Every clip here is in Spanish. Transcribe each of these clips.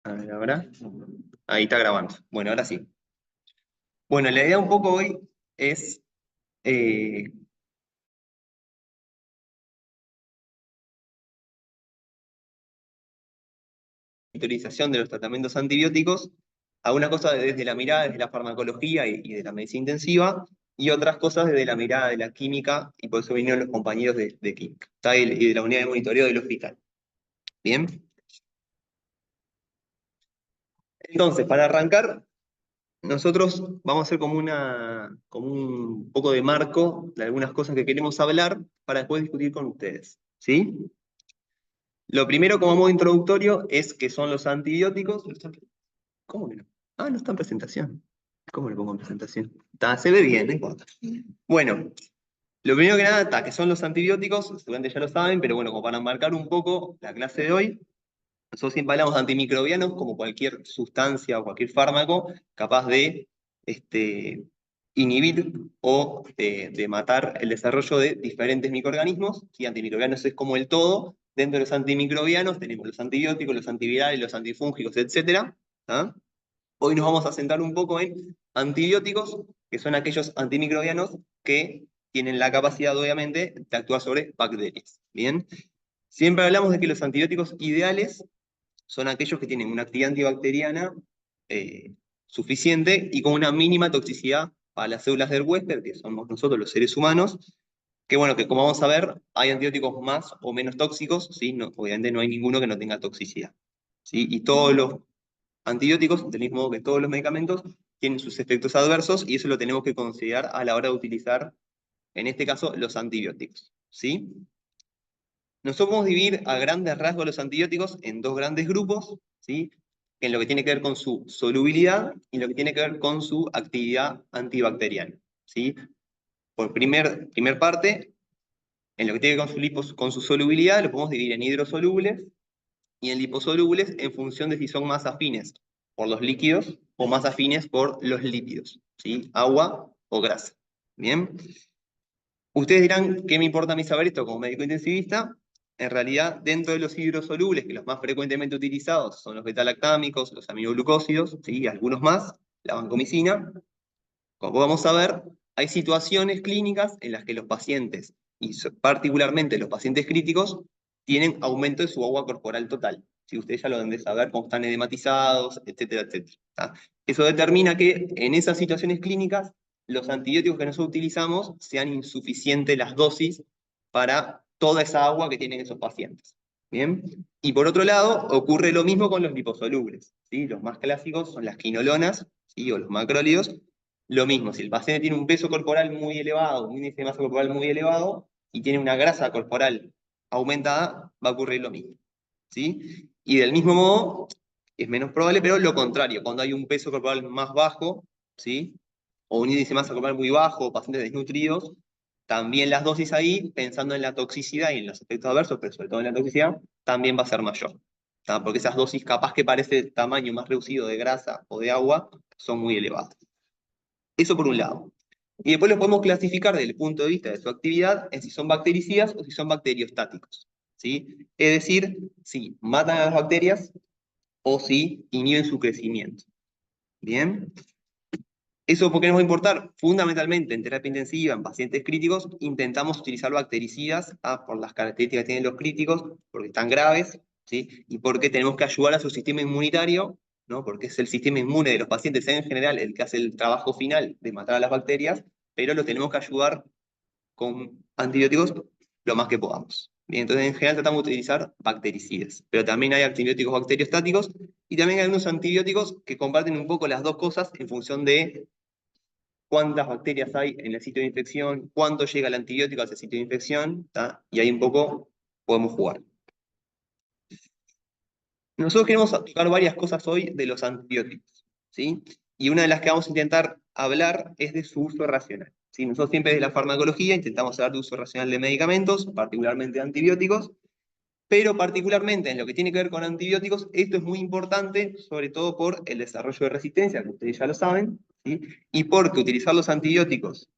A ver, ahora. Ahí está grabando. Bueno, ahora sí. Bueno, la idea un poco hoy es eh, monitorización de los tratamientos antibióticos, algunas cosas desde la mirada, desde la farmacología y de la medicina intensiva, y otras cosas desde la mirada de la química, y por eso vinieron los compañeros de química, ¿está? Y de la unidad de monitoreo del hospital. Bien. Entonces, para arrancar, nosotros vamos a hacer como un poco de marco de algunas cosas que queremos hablar para después discutir con ustedes. ¿Sí? Lo primero, como modo introductorio, es que son los antibióticos. ¿Cómo que no? Ah, no está en presentación. ¿Cómo le pongo en presentación? Se ve bien, no importa. Bueno, lo primero que nada, que son los antibióticos, seguramente ya lo saben, pero bueno, como para marcar un poco la clase de hoy, nosotros siempre hablamos de antimicrobianos como cualquier sustancia o cualquier fármaco capaz de inhibir o de matar el desarrollo de diferentes microorganismos. ¿Sí? Antimicrobianos es como el todo. Dentro de los antimicrobianos tenemos los antibióticos, los antivirales, los antifúngicos, etc. ¿Ah? Hoy nos vamos a centrar un poco en antibióticos, que son aquellos antimicrobianos que tienen la capacidad, obviamente, de actuar sobre bacterias. Bien, siempre hablamos de que los antibióticos ideales son aquellos que tienen una actividad antibacteriana eh, suficiente y con una mínima toxicidad para las células del huésped, que somos nosotros los seres humanos, que bueno, que como vamos a ver, hay antibióticos más o menos tóxicos, ¿sí? No, obviamente no hay ninguno que no tenga toxicidad. ¿Sí? Y todos los antibióticos, del mismo modo que todos los medicamentos, tienen sus efectos adversos y eso lo tenemos que considerar a la hora de utilizar, en este caso, los antibióticos. ¿Sí? Nosotros podemos dividir a grandes rasgos los antibióticos en dos grandes grupos, ¿sí? En lo que tiene que ver con su solubilidad y lo que tiene que ver con su actividad antibacteriana. ¿Sí? Por primer parte, en lo que tiene que ver con su solubilidad, lo podemos dividir en hidrosolubles y en liposolubles en función de si son más afines por los líquidos o más afines por los lípidos, ¿sí? Agua o grasa. Bien. Ustedes dirán, ¿qué me importa a mí saber esto como médico intensivista? En realidad, dentro de los hidrosolubles, que los más frecuentemente utilizados son los betalactámicos, los aminoglucósidos, ¿sí? Y algunos más, la vancomicina, como vamos a ver, hay situaciones clínicas en las que los pacientes, y particularmente los pacientes críticos, tienen aumento de su agua corporal total. Si ustedes ya lo deben de saber, cómo están edematizados, etcétera, etcétera. ¿Tá? Eso determina que en esas situaciones clínicas, los antibióticos que nosotros utilizamos sean insuficientes las dosis para toda esa agua que tienen esos pacientes. ¿Bien? Y por otro lado, ocurre lo mismo con los liposolubles. ¿Sí? Los más clásicos son las quinolonas, ¿sí? O los macrólidos. Lo mismo, si el paciente tiene un peso corporal muy elevado, un índice de masa corporal muy elevado, y tiene una grasa corporal aumentada, va a ocurrir lo mismo. ¿Sí? Y del mismo modo, es menos probable, pero lo contrario, cuando hay un peso corporal más bajo, ¿sí? O un índice de masa corporal muy bajo, pacientes desnutridos, también las dosis ahí, pensando en la toxicidad y en los efectos adversos, pero sobre todo en la toxicidad, también va a ser mayor. ¿Tá? Porque esas dosis capaz que parece tamaño más reducido de grasa o de agua, son muy elevadas. Eso por un lado. Y después los podemos clasificar desde el punto de vista de su actividad en si son bactericidas o si son bacteriostáticos. ¿Sí? Es decir, si matan a las bacterias o si inhiben su crecimiento. Bien. ¿Eso por qué nos va a importar? Fundamentalmente en terapia intensiva, en pacientes críticos, intentamos utilizar bactericidas por las características que tienen los críticos, porque están graves, ¿sí? Y porque tenemos que ayudar a su sistema inmunitario, ¿no? Porque es el sistema inmune de los pacientes en general el que hace el trabajo final de matar a las bacterias, pero lo tenemos que ayudar con antibióticos lo más que podamos. Bien, entonces, en general tratamos de utilizar bactericidas, pero también hay antibióticos bacteriostáticos y también hay algunos antibióticos que comparten un poco las dos cosas en función de cuántas bacterias hay en el sitio de infección, cuánto llega el antibiótico a ese sitio de infección, ¿tá? Y ahí un poco podemos jugar. Nosotros queremos tocar varias cosas hoy de los antibióticos, ¿sí? Y una de las que vamos a intentar hablar es de su uso racional. ¿Sí? Nosotros siempre desde la farmacología intentamos hablar de uso racional de medicamentos, particularmente de antibióticos, pero particularmente en lo que tiene que ver con antibióticos, esto es muy importante, sobre todo por el desarrollo de resistencia, que ustedes ya lo saben, ¿sí? Y porque utilizar los antibióticos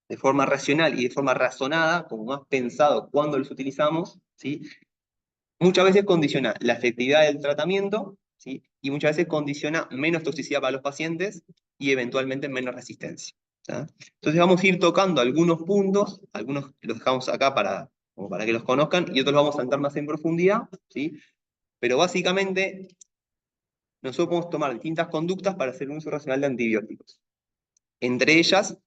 de forma racional y de forma razonada, como más pensado cuando los utilizamos, ¿sí? Muchas veces condiciona la efectividad del tratamiento, ¿sí? Y muchas veces condiciona menos toxicidad para los pacientes y eventualmente menos resistencia. ¿Tá? Entonces vamos a ir tocando algunos puntos, algunos los dejamos acá como para que los conozcan, y otros vamos a entrar más en profundidad, ¿sí? Pero básicamente nosotros podemos tomar distintas conductas para hacer un uso racional de antibióticos. Entre ellas,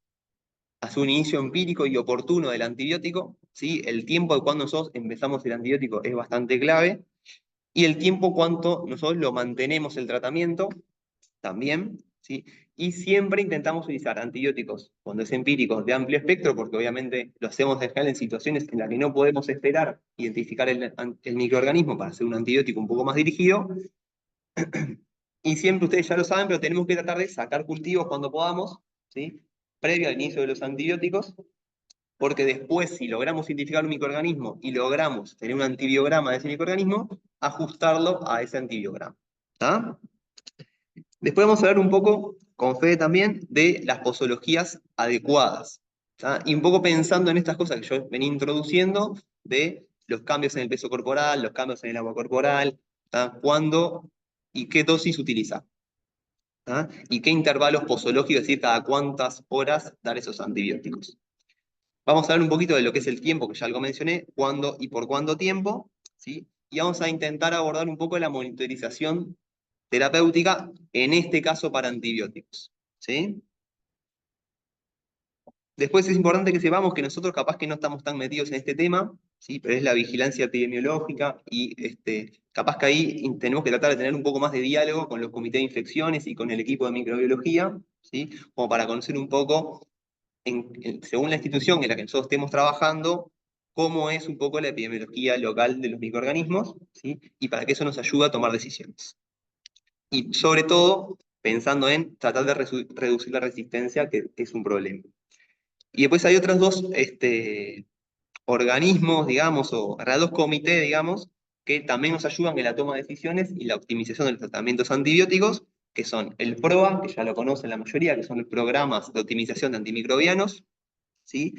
hacer un inicio empírico y oportuno del antibiótico, ¿sí? El tiempo de cuando nosotros empezamos el antibiótico es bastante clave, y el tiempo cuánto nosotros lo mantenemos el tratamiento también, ¿sí? Y siempre intentamos utilizar antibióticos, cuando es empírico, de amplio espectro, porque obviamente lo hacemos en general en situaciones en las que no podemos esperar identificar el microorganismo para hacer un antibiótico un poco más dirigido. Y siempre ustedes ya lo saben, pero tenemos que tratar de sacar cultivos cuando podamos, ¿sí? Previo al inicio de los antibióticos, porque después, si logramos identificar un microorganismo y logramos tener un antibiograma de ese microorganismo, ajustarlo a ese antibiograma. ¿Tá? Después vamos a hablar un poco, con Fede también, de las posologías adecuadas. ¿Tá? Y un poco pensando en estas cosas que yo venía introduciendo, de los cambios en el peso corporal, los cambios en el agua corporal, ¿tá? Cuándo y qué dosis utilizar. ¿Tá? Y qué intervalos posológicos, es decir, cada cuántas horas dar esos antibióticos. Vamos a hablar un poquito de lo que es el tiempo, que ya algo mencioné, cuándo y por cuánto tiempo, ¿sí? Y vamos a intentar abordar un poco la monitorización terapéutica, en este caso para antibióticos, ¿sí? Después es importante que sepamos que nosotros capaz que no estamos tan metidos en este tema, ¿sí? Pero es la vigilancia epidemiológica y capaz que ahí tenemos que tratar de tener un poco más de diálogo con los comités de infecciones y con el equipo de microbiología, ¿sí? Como para conocer un poco, según la institución en la que nosotros estemos trabajando, cómo es un poco la epidemiología local de los microorganismos, ¿sí? Y para que eso nos ayude a tomar decisiones. Y sobre todo, pensando en tratar de reducir la resistencia, que es un problema. Y después hay otros dos organismos, digamos, o dos comités, digamos, que también nos ayudan en la toma de decisiones y la optimización de los tratamientos antibióticos, que son el PROA, que ya lo conocen la mayoría, que son los programas de optimización de antimicrobianos, ¿sí?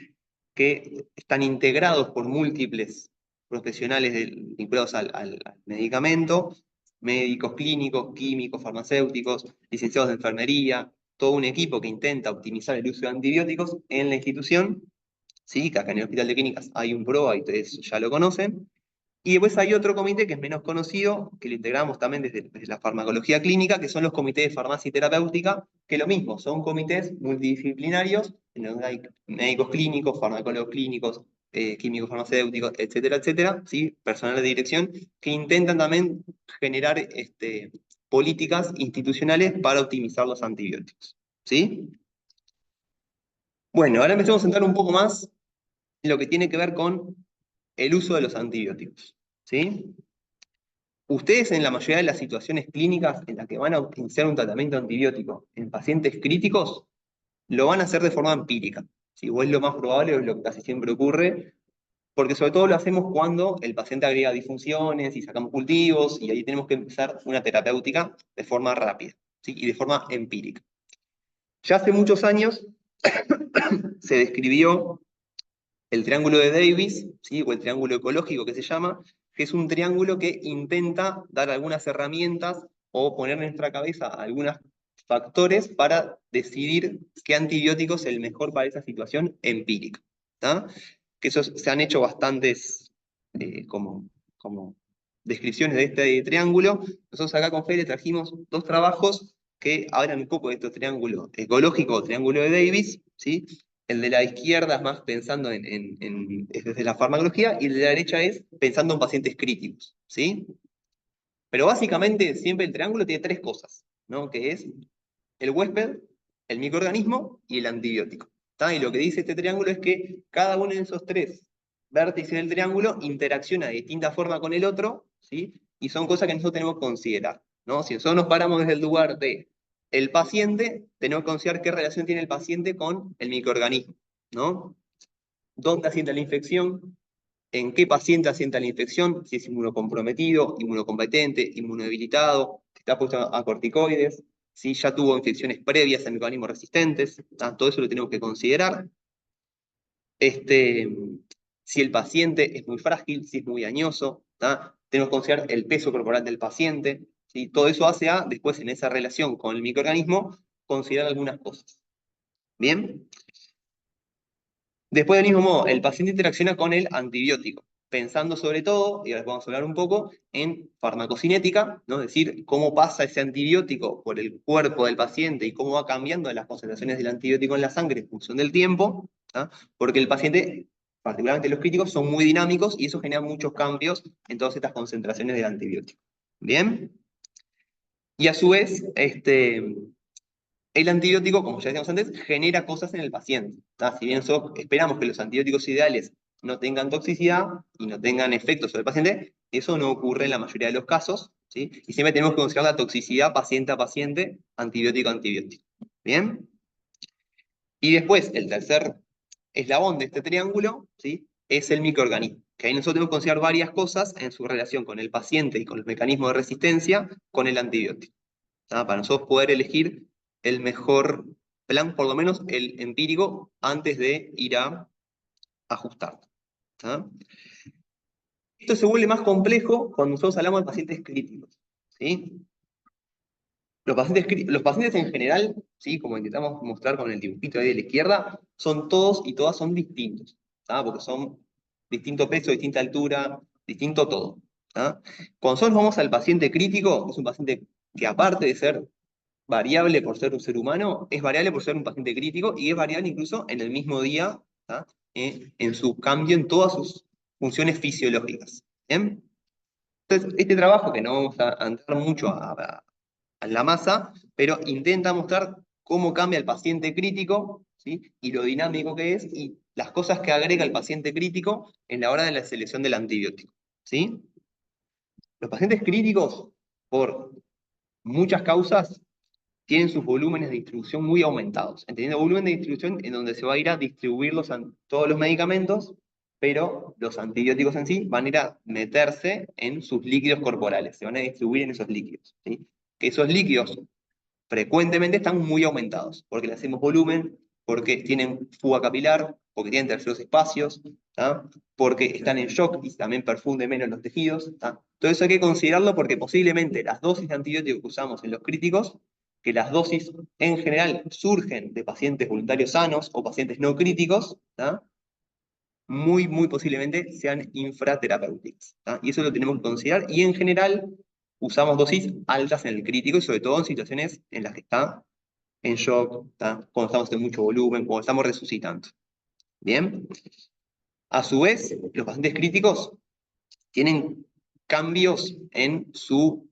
Que están integrados por múltiples profesionales vinculados al medicamento, médicos clínicos, químicos, farmacéuticos, licenciados de enfermería, todo un equipo que intenta optimizar el uso de antibióticos en la institución, ¿sí? Que acá en el Hospital de Clínicas hay un PROA y ustedes ya lo conocen. Y después hay otro comité que es menos conocido, que lo integramos también desde la farmacología clínica, que son los comités de farmacia y terapéutica, que lo mismo, son comités multidisciplinarios, en donde hay médicos clínicos, farmacólogos clínicos, químicos farmacéuticos, etcétera, etcétera, ¿sí? Personal de dirección, que intentan también generar políticas institucionales para optimizar los antibióticos. ¿Sí? Bueno, ahora empecemos a entrar un poco más en lo que tiene que ver con el uso de los antibióticos. ¿Sí? Ustedes en la mayoría de las situaciones clínicas en las que van a iniciar un tratamiento antibiótico en pacientes críticos, lo van a hacer de forma empírica. ¿Sí? O es lo más probable, o es lo que casi siempre ocurre, porque sobre todo lo hacemos cuando el paciente agrega disfunciones y sacamos cultivos, y ahí tenemos que empezar una terapéutica de forma rápida, ¿sí? Y de forma empírica. Ya hace muchos años se describió el triángulo de Davis, ¿sí? O el triángulo ecológico que se llama, que es un triángulo que intenta dar algunas herramientas o poner en nuestra cabeza algunos factores para decidir qué antibiótico es el mejor para esa situación empírica. ¿Tá? Que eso se han hecho bastantes como descripciones de este triángulo. Nosotros acá con Fede trajimos dos trabajos que hablan un poco de este triángulo ecológico o triángulo de Davis, ¿sí? El de la izquierda es más pensando es desde la farmacología, y el de la derecha es pensando en pacientes críticos, ¿sí? Pero básicamente siempre el triángulo tiene tres cosas, ¿no? Que es el huésped, el microorganismo y el antibiótico. ¿Tá? Y lo que dice este triángulo es que cada uno de esos tres vértices del triángulo interacciona de distinta forma con el otro, ¿sí? Y son cosas que nosotros tenemos que considerar, ¿no? Si nosotros nos paramos desde el lugar de el paciente, tenemos que considerar qué relación tiene el paciente con el microorganismo, ¿no? ¿Dónde asienta la infección? ¿En qué paciente asienta la infección? Si es inmunocomprometido, inmunocompetente, inmunodebilitado, si está puesto a corticoides, si ya tuvo infecciones previas en microorganismos resistentes, ¿tá? Todo eso lo tenemos que considerar. Si el paciente es muy frágil, si es muy dañoso, ¿tá? Tenemos que considerar el peso corporal del paciente, ¿sí? Todo eso hace a, después en esa relación con el microorganismo, considerar algunas cosas. ¿Bien? Después, del mismo modo, el paciente interacciona con el antibiótico, pensando sobre todo, y ahora vamos a hablar un poco, en farmacocinética, ¿no? Es decir, cómo pasa ese antibiótico por el cuerpo del paciente y cómo va cambiando las concentraciones del antibiótico en la sangre en función del tiempo, ¿tá? Porque el paciente, particularmente los críticos, son muy dinámicos y eso genera muchos cambios en todas estas concentraciones del antibiótico. ¿Bien? Y a su vez, el antibiótico, como ya decíamos antes, genera cosas en el paciente. ¿Tá? Si bien esperamos que los antibióticos ideales no tengan toxicidad y no tengan efectos sobre el paciente, eso no ocurre en la mayoría de los casos, ¿sí? Y siempre tenemos que considerar la toxicidad paciente a paciente, antibiótico a antibiótico. ¿Bien? Y después, el tercer eslabón de este triángulo, ¿sí? Es el microorganismo. Que ahí nosotros tenemos que considerar varias cosas en su relación con el paciente y con los mecanismos de resistencia con el antibiótico. Para nosotros poder elegir el mejor plan, por lo menos el empírico, antes de ir a ajustar. ¿Tá? Esto se vuelve más complejo cuando nosotros hablamos de pacientes críticos. ¿Sí? Los pacientes en general, ¿sí? Como intentamos mostrar con el dibujito ahí de la izquierda, son todos y todas son distintos. ¿Tá? Porque son distinto peso, distinta altura, distinto todo. ¿Tá? Cuando nosotros vamos al paciente crítico, es un paciente que aparte de ser variable por ser un ser humano, es variable por ser un paciente crítico y es variable incluso en el mismo día, ¿tá? En su cambio en todas sus funciones fisiológicas. ¿Bien? Entonces, este trabajo, que no vamos a entrar mucho a la masa, pero intenta mostrar cómo cambia el paciente crítico, ¿sí? Y lo dinámico que es y las cosas que agrega el paciente crítico en la hora de la selección del antibiótico. ¿Sí? Los pacientes críticos, por muchas causas, tienen sus volúmenes de distribución muy aumentados. Entendiendo volumen de distribución en donde se va a ir a distribuir todos los medicamentos, pero los antibióticos en sí van a ir a meterse en sus líquidos corporales, se van a distribuir en esos líquidos. ¿Sí? Que esos líquidos frecuentemente están muy aumentados, porque le hacemos volumen, porque tienen fuga capilar, porque tienen terceros espacios, ¿tá? Porque están en shock y también perfunden menos los tejidos. ¿Tá? Todo eso hay que considerarlo porque posiblemente las dosis de antibióticos que usamos en los críticos, que las dosis en general surgen de pacientes voluntarios sanos o pacientes no críticos, ¿tá? Muy posiblemente sean infraterapéuticas. ¿Tá? Y eso lo tenemos que considerar. Y en general usamos dosis altas en el crítico y sobre todo en situaciones en las que está en shock, ¿tá? Cuando estamos en mucho volumen, cuando estamos resucitando. Bien. A su vez, los pacientes críticos tienen cambios en su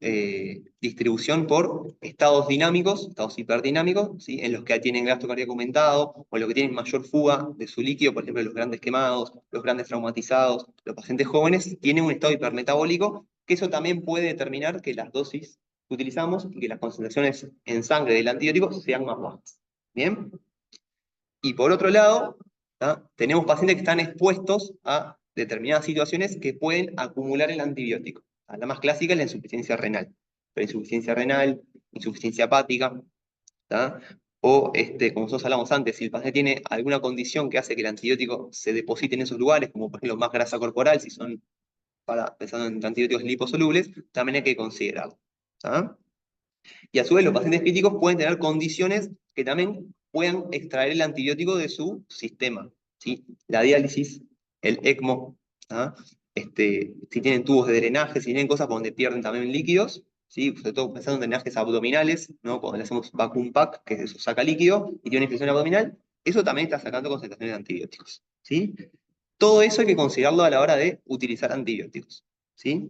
distribución por estados dinámicos, estados hiperdinámicos, ¿sí? En los que tienen gasto cardíaco aumentado o en los que tienen mayor fuga de su líquido, por ejemplo, los grandes quemados, los grandes traumatizados, los pacientes jóvenes tienen un estado hipermetabólico, que eso también puede determinar que las dosis que utilizamos y que las concentraciones en sangre del antibiótico sean más bajas. ¿Bien? Y por otro lado, ¿tá? Tenemos pacientes que están expuestos a determinadas situaciones que pueden acumular el antibiótico. La más clásica es la insuficiencia renal. La insuficiencia renal, insuficiencia hepática, ¿tá? O, como nosotros hablamos antes, si el paciente tiene alguna condición que hace que el antibiótico se deposite en esos lugares, como por ejemplo más grasa corporal, si son pensando en antibióticos liposolubles, también hay que considerarlo. ¿Tá? Y a su vez los pacientes críticos pueden tener condiciones que también puedan extraer el antibiótico de su sistema. ¿Sí? La diálisis, el ECMO, ¿ah? Si tienen tubos de drenaje, si tienen cosas por donde pierden también líquidos, ¿sí? Sobre todo pensando en drenajes abdominales, ¿no? Cuando le hacemos vacuum pack, que eso saca líquido y tiene una infección abdominal, eso también está sacando concentraciones de antibióticos. ¿Sí? Todo eso hay que considerarlo a la hora de utilizar antibióticos. ¿Sí?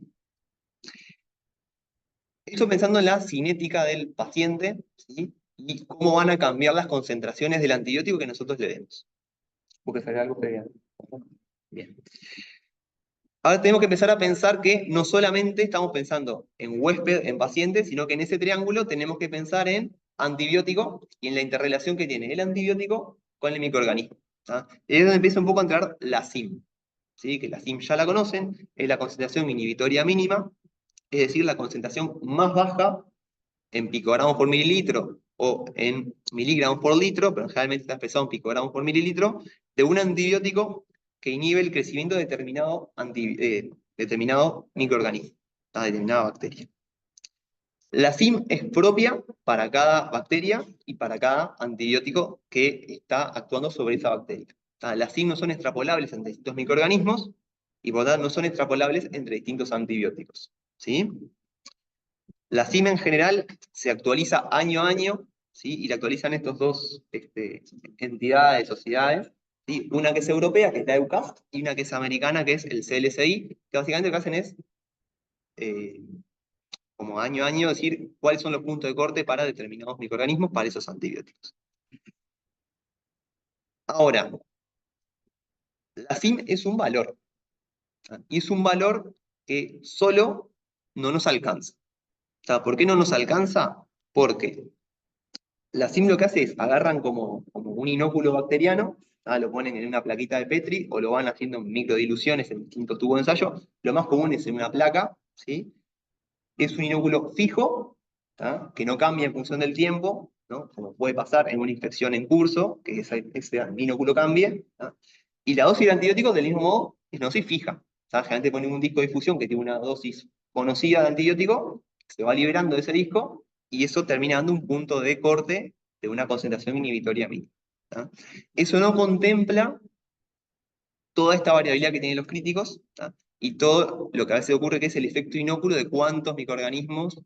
Esto pensando en la cinética del paciente, ¿sí? Y cómo van a cambiar las concentraciones del antibiótico que nosotros le demos. Porque sería algo que... Bien. Ahora tenemos que empezar a pensar que no solamente estamos pensando en huésped, en paciente, sino que en ese triángulo tenemos que pensar en antibiótico y en la interrelación que tiene el antibiótico con el microorganismo. ¿Tá? Y es donde empieza un poco a entrar la SIM. ¿Sí? Que la SIM ya la conocen, es la concentración inhibitoria mínima, es decir, la concentración más baja en picogramos por mililitro o en miligramos por litro, pero generalmente está expresado en picogramos por mililitro, de un antibiótico que inhibe el crecimiento de determinado microorganismo, determinada bacteria. La SIM es propia para cada bacteria y para cada antibiótico que está actuando sobre esa bacteria. Las SIM no son extrapolables entre distintos microorganismos y por lo tanto no son extrapolables entre distintos antibióticos. ¿Sí? La SIM en general se actualiza año a año, ¿sí? Y la actualizan estos dos entidades, sociedades, ¿sí? Una que es europea, que es la EUCAST, y una que es americana, que es el CLSI, que básicamente lo que hacen es, eh, como año a año, decir cuáles son los puntos de corte para determinados microorganismos para esos antibióticos. Ahora, la SIM es un valor, ¿tá? Y es un valor que solo no nos alcanza. ¿Tá? ¿Por qué no nos alcanza? Porque la SIM lo que hace es, agarran como un inóculo bacteriano, ¿tá? Lo ponen en una plaquita de Petri o lo van haciendo en microdiluciones en distintos tubos de ensayo. Lo más común es en una placa, ¿sí? Es un inóculo fijo, ¿tá? Que no cambia en función del tiempo, ¿no? Como puede pasar en una infección en curso, que ese inóculo cambie, ¿tá? Y la dosis de antibiótico, del mismo modo, es una dosis fija. ¿Tá? Generalmente ponen un disco de difusión que tiene una dosis conocida de antibiótico, se va liberando de ese disco, y eso termina dando un punto de corte de una concentración inhibitoria mínima. ¿Tá? Eso no contempla toda esta variabilidad que tienen los críticos, ¿tá? Y todo lo que a veces ocurre, que es el efecto inóculo de cuántos microorganismos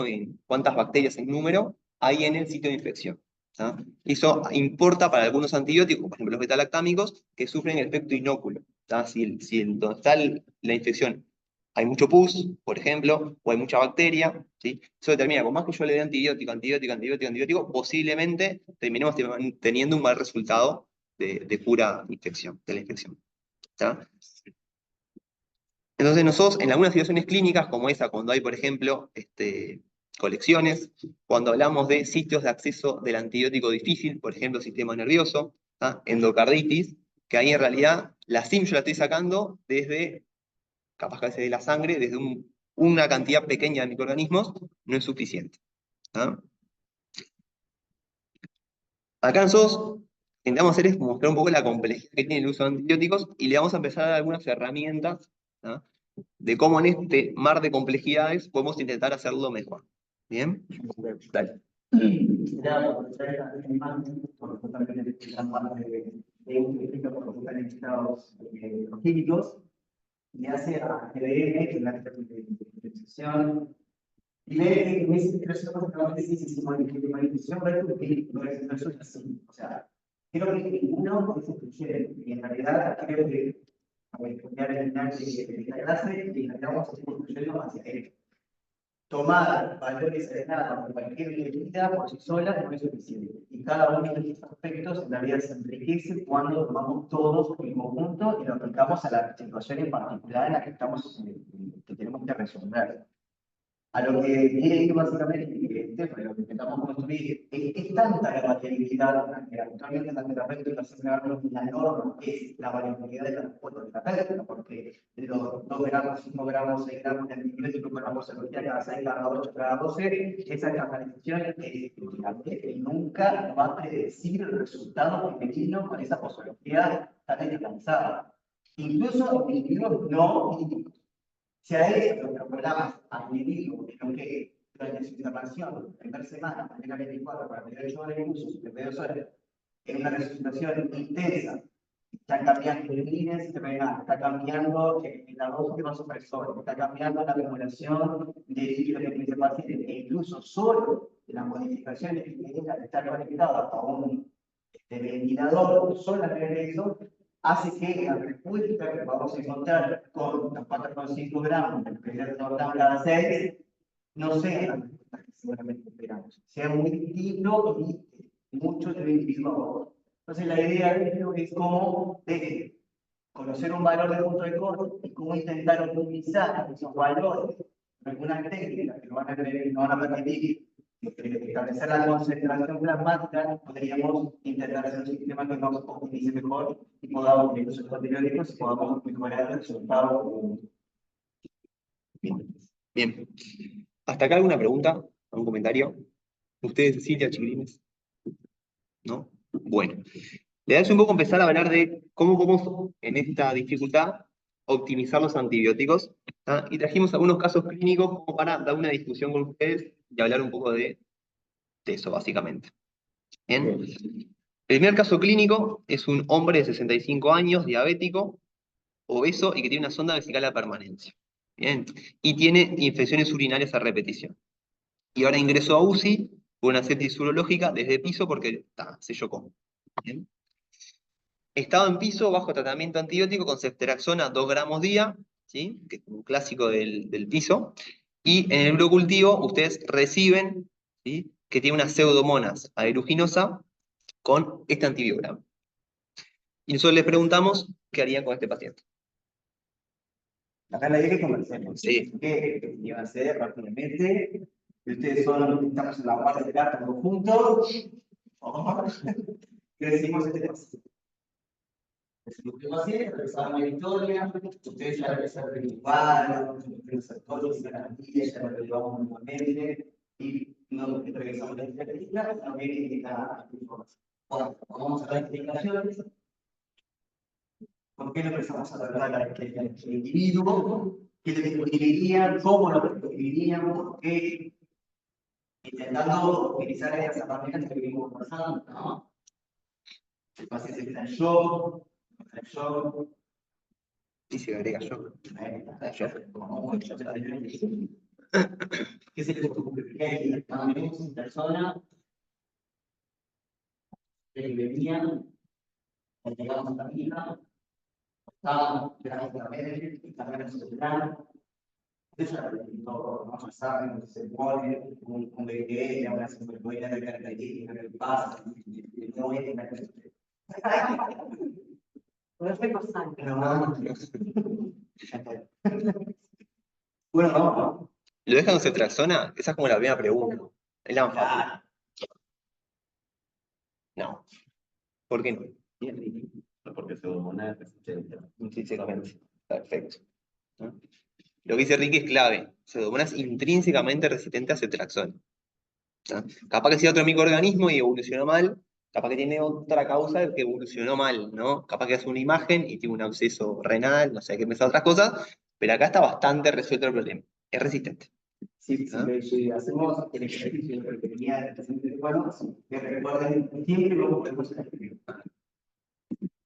y cuántas bacterias en número hay en el sitio de infección. ¿Tá? Eso importa para algunos antibióticos, por ejemplo los betalactámicos, que sufren el efecto inóculo. ¿Tá? Donde está la infección hay mucho pus, por ejemplo, o hay mucha bacteria, ¿sí? Eso determina, por más que yo le dé antibiótico, antibiótico, antibiótico, antibiótico, posiblemente terminemos teniendo un mal resultado de cura de la infección. ¿Tá? Entonces nosotros, en algunas situaciones clínicas, como esa, cuando hay, por ejemplo, colecciones, cuando hablamos de sitios de acceso del antibiótico difícil, por ejemplo, sistema nervioso, ¿tá? Endocarditis, que ahí en realidad la SIM yo la estoy sacando desde, capaz que a veces de la sangre, desde una cantidad pequeña de microorganismos, no es suficiente. ¿Tá? Acá nosotros intentamos hacer es mostrar un poco la complejidad que tiene el uso de antibióticos y le vamos a empezar a dar algunas herramientas, ¿tá? De cómo en este mar de complejidades podemos intentar hacerlo mejor. ¿Bien? Dale. Era por esta imagen, por justamente la parte de un efecto por los estados químicos, y hace a GDN, que es la infección, y ve que en ese proceso probablemente sí se hicimos la infección, pero que no es así. O sea, creo que ninguno es excluyente, y en realidad creo que voy a estudiar el final de esta clase y vamos a ir construyendo hacia él. Tomar valores aislados de cualquier medida por sí sola no es suficiente. Y cada uno de estos aspectos en realidad se enriquece cuando tomamos todos en conjunto y lo aplicamos a la situación en particular en la que tenemos que resolver. A lo que quiere ir básicamente, lo que intentamos construir, es tanta la variabilidad que actualmente en la terapéutica se agarra la norma, es la variabilidad de la respuesta terapéutica, porque de los 2 gramos, 5 gramos, 6 gramos de antibiótico con la posología cada 6, cada 8, cada 12, esa capacitación es estudiante y nunca va a predecir el resultado femenino con esa posología tan descansada. Incluso en individuos no clínicos. Si a eso lo programas al individuo en lo que durante su intervención, la primera semana, primera 24 para 48 horas de uso, 72 horas, en una resucitación intensa, está cambiando el líneas está cambiando la dosis de vasopresor, está cambiando la regulación de líquidos que tiene ese paciente, e incluso solo la modificación de que está conectada a un ventilador, solamente eso, hace que la respuesta que vamos a encontrar con los 4,5 gramos de especial cada 6 no sea la respuesta que seguramente esperamos, sea muy distinto y mucho de individuo a otro. Entonces, la idea de esto es cómo conocer un valor de punto de corte y cómo intentar optimizar esos valores con algunas técnicas que no van a permitir establecer la concentración plasmática. Podríamos intentar hacer un sistema que nos optimice mejor y podamos tener los antibióticos y podamos mejorar el resultado. Bien. Bien. ¿Hasta acá alguna pregunta? ¿Algún comentario? ¿Ustedes, Cecilia, chiquilines? ¿No? Bueno. Le das un poco empezar a hablar de cómo podemos, en esta dificultad, optimizar los antibióticos. ¿tá? Y trajimos algunos casos clínicos como para dar una discusión con ustedes y hablar un poco de eso, básicamente. Bien. El primer caso clínico es un hombre de 65 años, diabético, obeso y que tiene una sonda vesical a permanencia. Bien. Y tiene infecciones urinarias a repetición. Y ahora ingresó a UCI por una sepsis urológica desde piso porque se chocó. Bien. Estado en piso bajo tratamiento antibiótico con ceftriaxona 2 gramos día, ¿sí? Que es un clásico del piso. Y en el urocultivo ustedes reciben, ¿sí? Que tiene una pseudomonas aeruginosa con este antibiograma. Y nosotros les preguntamos qué harían con este paciente. Acá la idea es que conversemos. Sí. ¿Qué iban a hacer rápidamente? Y ustedes son, estamos en la guardia de cartas juntos. ¿Qué decimos este paso? Lo que va a hacer es revisar la historia. Ustedes ya revisaron los actores, la garantía, ya lo llevamos manualmente. Y no revisamos la estadística, también está información. Bueno, vamos a las explicaciones. ¿Por qué no empezamos a tratar el individuo? ¿Qué le describirían? ¿Cómo lo describiríamos? ¿Qué? Intentando utilizar estas herramientas que venimos conversando, ¿no? El paciente está en shock, está en shock. Y se agrega shock. Está en shock. ¿Qué se les ocurre? ¿Qué hay? Una persona que venían, llegamos a la vida, estaban gracias a ver, y también en su celular. No saben, se pone un BD, ahora se puede ver características que pasa, no es una cosa. No es constante. Bueno, no. ¿Lo dejan con ceftriaxona? Esa es como la primera pregunta. Es la más fácil. No. ¿Por qué no? Porque pseudomonas es resistente. Intrínsecamente. Perfecto. ¿No? Lo que dice Ricky es clave. Pseudomonas intrínsecamente resistente a ceftriaxona. ¿No? Capaz que sea otro microorganismo y evolucionó mal, capaz que tiene otra causa que evolucionó mal, ¿no? Capaz que hace una imagen y tiene un absceso renal, no sé, hay que pensar otras cosas, pero acá está bastante resuelto el problema. Es resistente. Si hacemos el ejercicio de venía del paciente bueno, que recuerden siempre lo podemos escribir.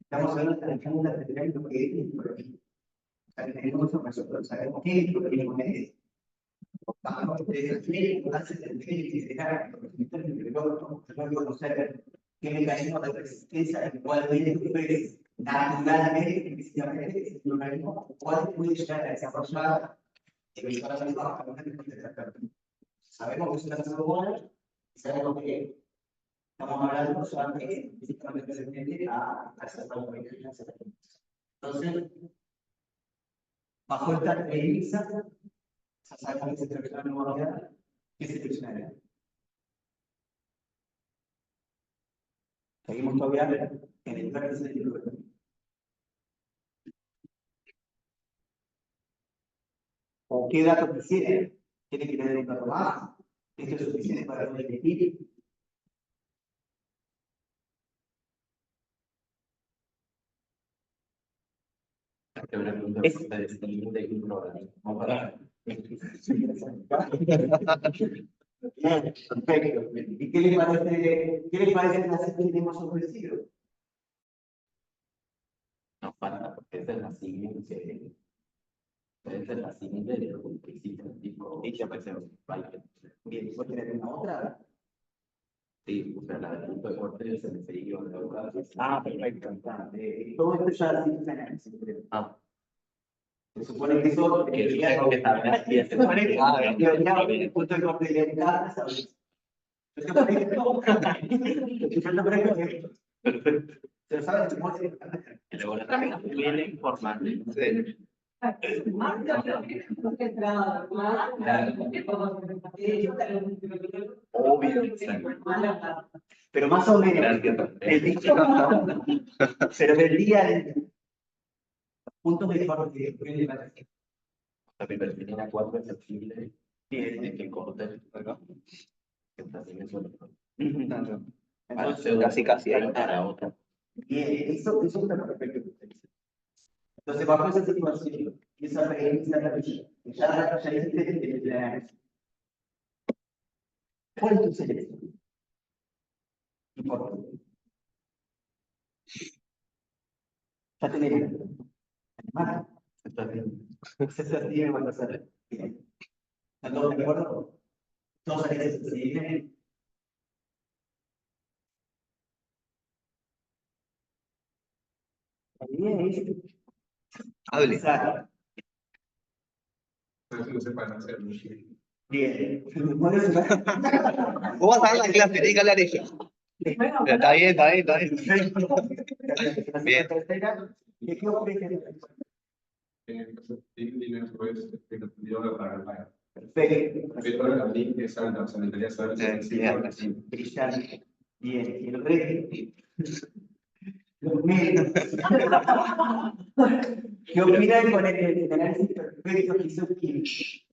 Estamos hablando de la segunda de lo que es el proteína. O sea, tenemos nosotros, sabemos qué es el proteína es. Vamos a hacer el que dejar conocer qué mecanismo de resistencia el cual viene ustedes naturalmente, físicamente, es un organismo cuál puede llegar a desarrollar sabemos que es una pseudomonas y sabemos que estamos hablando solamente físicamente presente a hacer la organización. Entonces, bajo esta premisa, sabemos que se selecciona una novedad, ¿qué se seleccionaría? Seguimos todavía en el plan de sentido. ¿O qué datos quisiera? ¿Tiene que tener un dato más? ¿Esto es suficiente para elegir? Es de microorganismo. Vamos a parar. Perfecto. ¿Y qué les parece la serie que hemos ofrecido? Nos falta, porque esa es la siguiente. Esa es la siguiente de lo que hiciste el tipo. Y ya aparece Bien, ¿vos tenés una otra? sí, o sea, la del punto de corte se me seguía de la Perfecto. Todo esto ya se hizo en análisis. Se supone que eso tengo que saber así. se supone que el punto de corte de la ¿sabes? Se lo sabes, El laboratorio viene informante. Obvio. Pero más o menos, pero del día, puntos de corte de la La piperfinina 4 es flexible. Tiene que cortar. Entonces, casi ahí. Para otra. Bien, eso es perfecto. Entonces, bajo esa situación, esa premisa tuya, que ya hiciste el análisis. ¿Cuál es tu selección? ¿Y por qué? Ya tenés animal. Ese sentido va a ser bien. ¿Están todos de acuerdo? Todos aquellos que se vienen. La idea es Hable. empezar. No sepan hacer. Bien. Por eso, Vos vas a dar la clase, tenés que hablar ellos. Pero está bien, está bien, está bien. Bien. ¿Y qué ofrece? Dinero es que nos dio para el país. Perfecto. Pero la ley es alta, o sea, me interesa saber si Brillante. Bien. ¿Y el resto? Los medios. ¿Qué opinan con el análisis perfecto que hizo Kim?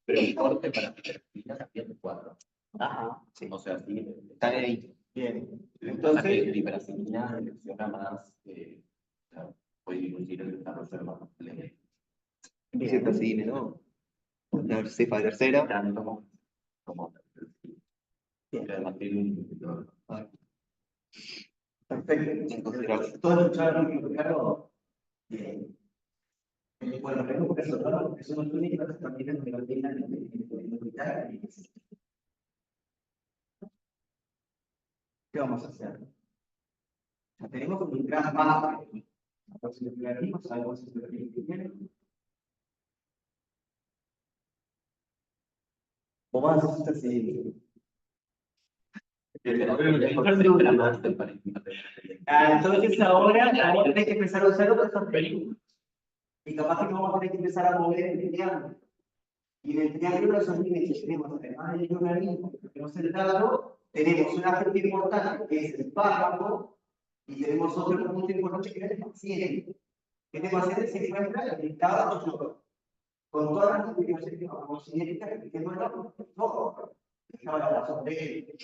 Pero el corte para perfilar también 4. Ajá. Sí. O sea, sí. Están ahí. Bien. Entonces, Entonces, hiperactividad selecciona más, o sea, puede inducir el desarrollo de más complejo. Dice Persigine, ¿no? La cepa tercera. Tanto como que además tiene un indicador. perfecto. Todos escucharon lo que claro. Bien. Bueno, tenemos que resolver porque son los únicos que también me lo tienen en hospital. ¿Qué vamos a hacer? Ya tenemos un gran mapa. Los operativos, sabemos si lo que tienen. O más así. Entonces ahora tenés que empezar a usar otras películas. Y capaz que vamos a tener que empezar a mover el triángulo. Y en el triángulo de esos límites tenemos, además del organismo que tenemos el dato, tenemos un agente importante que es el fármaco, y tenemos otro punto importante que es el paciente. Este paciente se encuentra en estado con todas las configuraciones farmacocinéticas que tenemos todo. Dejaba la razón de él.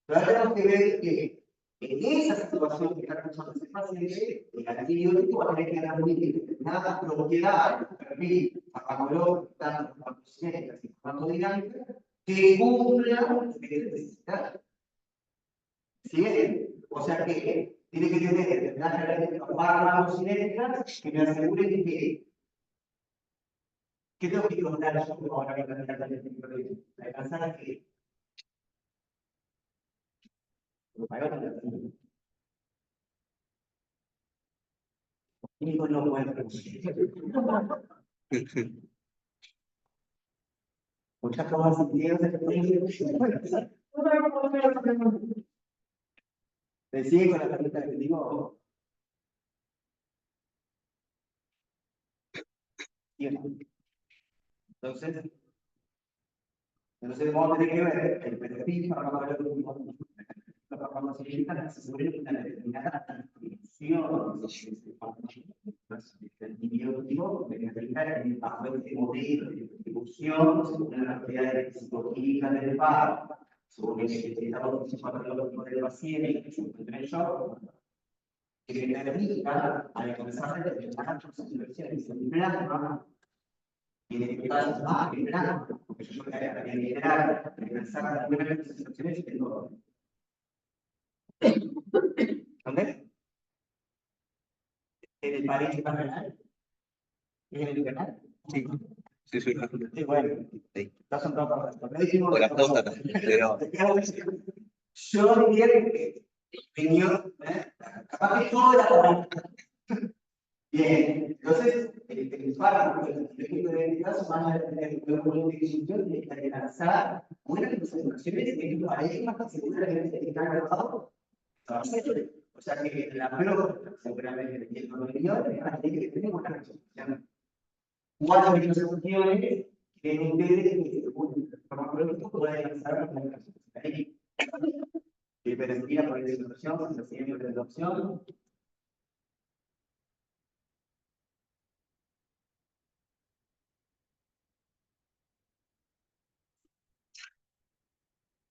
Pero ahora tenemos que ver que en esa situación que está causando ese paciente, el antibiótico va a tener que dar determinadas propiedades, perfil farmacológico, tanto farmacocinéticas y farmacodinámicas, que cumplan esta necesidad. ¿Sí? O sea que tiene que tener determinadas características farmacocinéticas que me aseguren que ¿qué tengo que encontrar yo como ahora que alcanzar a que químicos no pueden muchas cosas sentidos ¿me sigue con la pregunta que te digo? Entonces vamos a tener que ver el perfil farmacológico la farmacocinética necesita una determinada descripción del antibiótico que necesita bajo este modelo de distribución según las propiedades psicoquímicas del fármaco, según el estado fisiopatológico del paciente que se encuentra en shock, que me permita alcanzar determinadas consideraciones en plasma y en este caso más en plasma, porque yo creo que había que generar, alcanzar las primeras consideraciones y todo. ¿Dónde? ¿En el parénquima renal? ¿En el canal? Sí. Sí, sí. Sí, bueno. Sí. Estas son todas partes. O la próstata. Pero yo diría que señor, capaz que todo era para. Bien, entonces, el fármaco, el efecto de este caso, van a tener un volumen de distribución y hay que lanzar buenas concentraciones de estos paradigmas que seguramente están grabados. O sea que la prueba, seguramente, y el convenio, que tenemos una resolución. 4 microsegundos que integre que según el farmacológico puede lanzar una resolución. Hiperestía por disolución, procedimiento de adopción.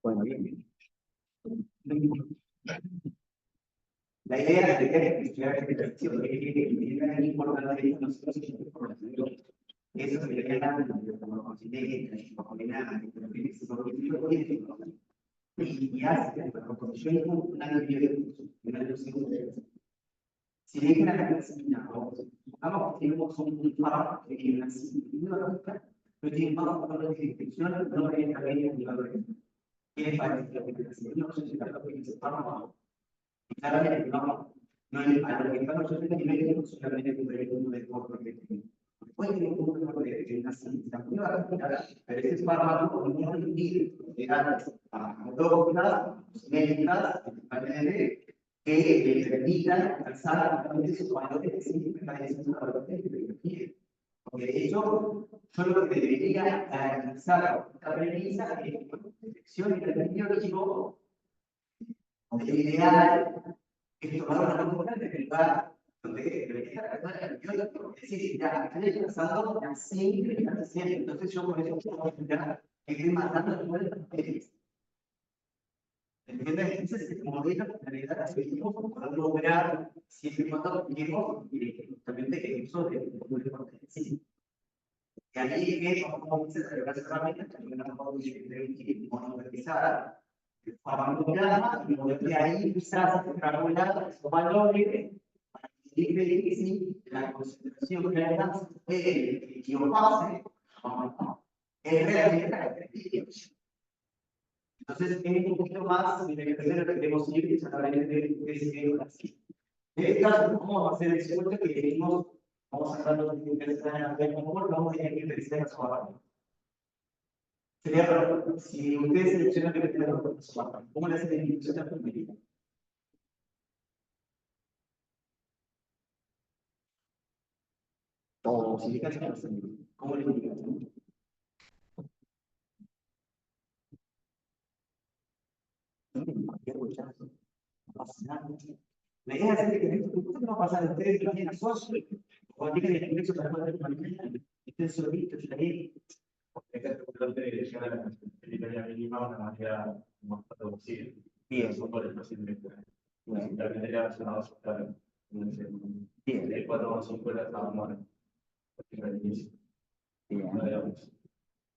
Bueno, bien. La idea es que la explicación es que es importante nosotros eso se le queda como considerar, como nada, y hace que la composición es un año y medio, si dejan a la clase supongamos que tenemos un fármaco que tiene una similitud, pero tiene más valores de descripción, no tiene también ni valores. ¿Qué les parece lo que te hace? No sé si es lo que dice fármaco. Y claramente no es a lo que estamos haciendo ni medio, solamente un proyecto de corto que tiene. Puede tener un poco de una similitud, pero ese fármaco no impide llegar a doctoras, médicas, que permitan alcanzar esos valores que significan esos valores de biología. Porque de hecho, yo lo que debería garantizar esta premisa es que la detección y el biológico, donde el ideal es tomar una componente del lugar donde debería estar el biológico, es decir, ya están alcanzando la simple siempre. Entonces yo por eso quiero explicar que estoy matando a todas las bacterias. ¿Entiendes? Entonces, el modelo en realidad seguimos para lograr siempre y cuando lleguemos justamente el uso de sí. Y ahí que, como dice las herramientas, también nos vamos a monitorizar el farmacograma y de ahí quizás extrapolar esos valores para que si la concentración que le damos de equivocase es realmente característica. Entonces, es un poquito más de lo que queremos ir a través de ese así. En este caso, ¿cómo va a ser el segundo que dijimos? Vamos a hablar de los intereses en la red, ¿cómo vamos a tener que interesar a su barrio? Sería, si ustedes seleccionan que tienen a su barrio, ¿cómo le hacen la institución de la política? O si le hacen ¿cómo le indican? Cualquier rechazo, no pasa nada. La idea es hacer que esto no va a pasar a ustedes que tienen a socio, o tienen el ingreso para poder mañana, estén solitos ahí. Es importante llegar a la criteria mínima de una manera más traducida. Bien. Son por el paciente. La criteria relacionada a su plan. Bien. De 4 o 5 horas estábamos en el inicio. Bien.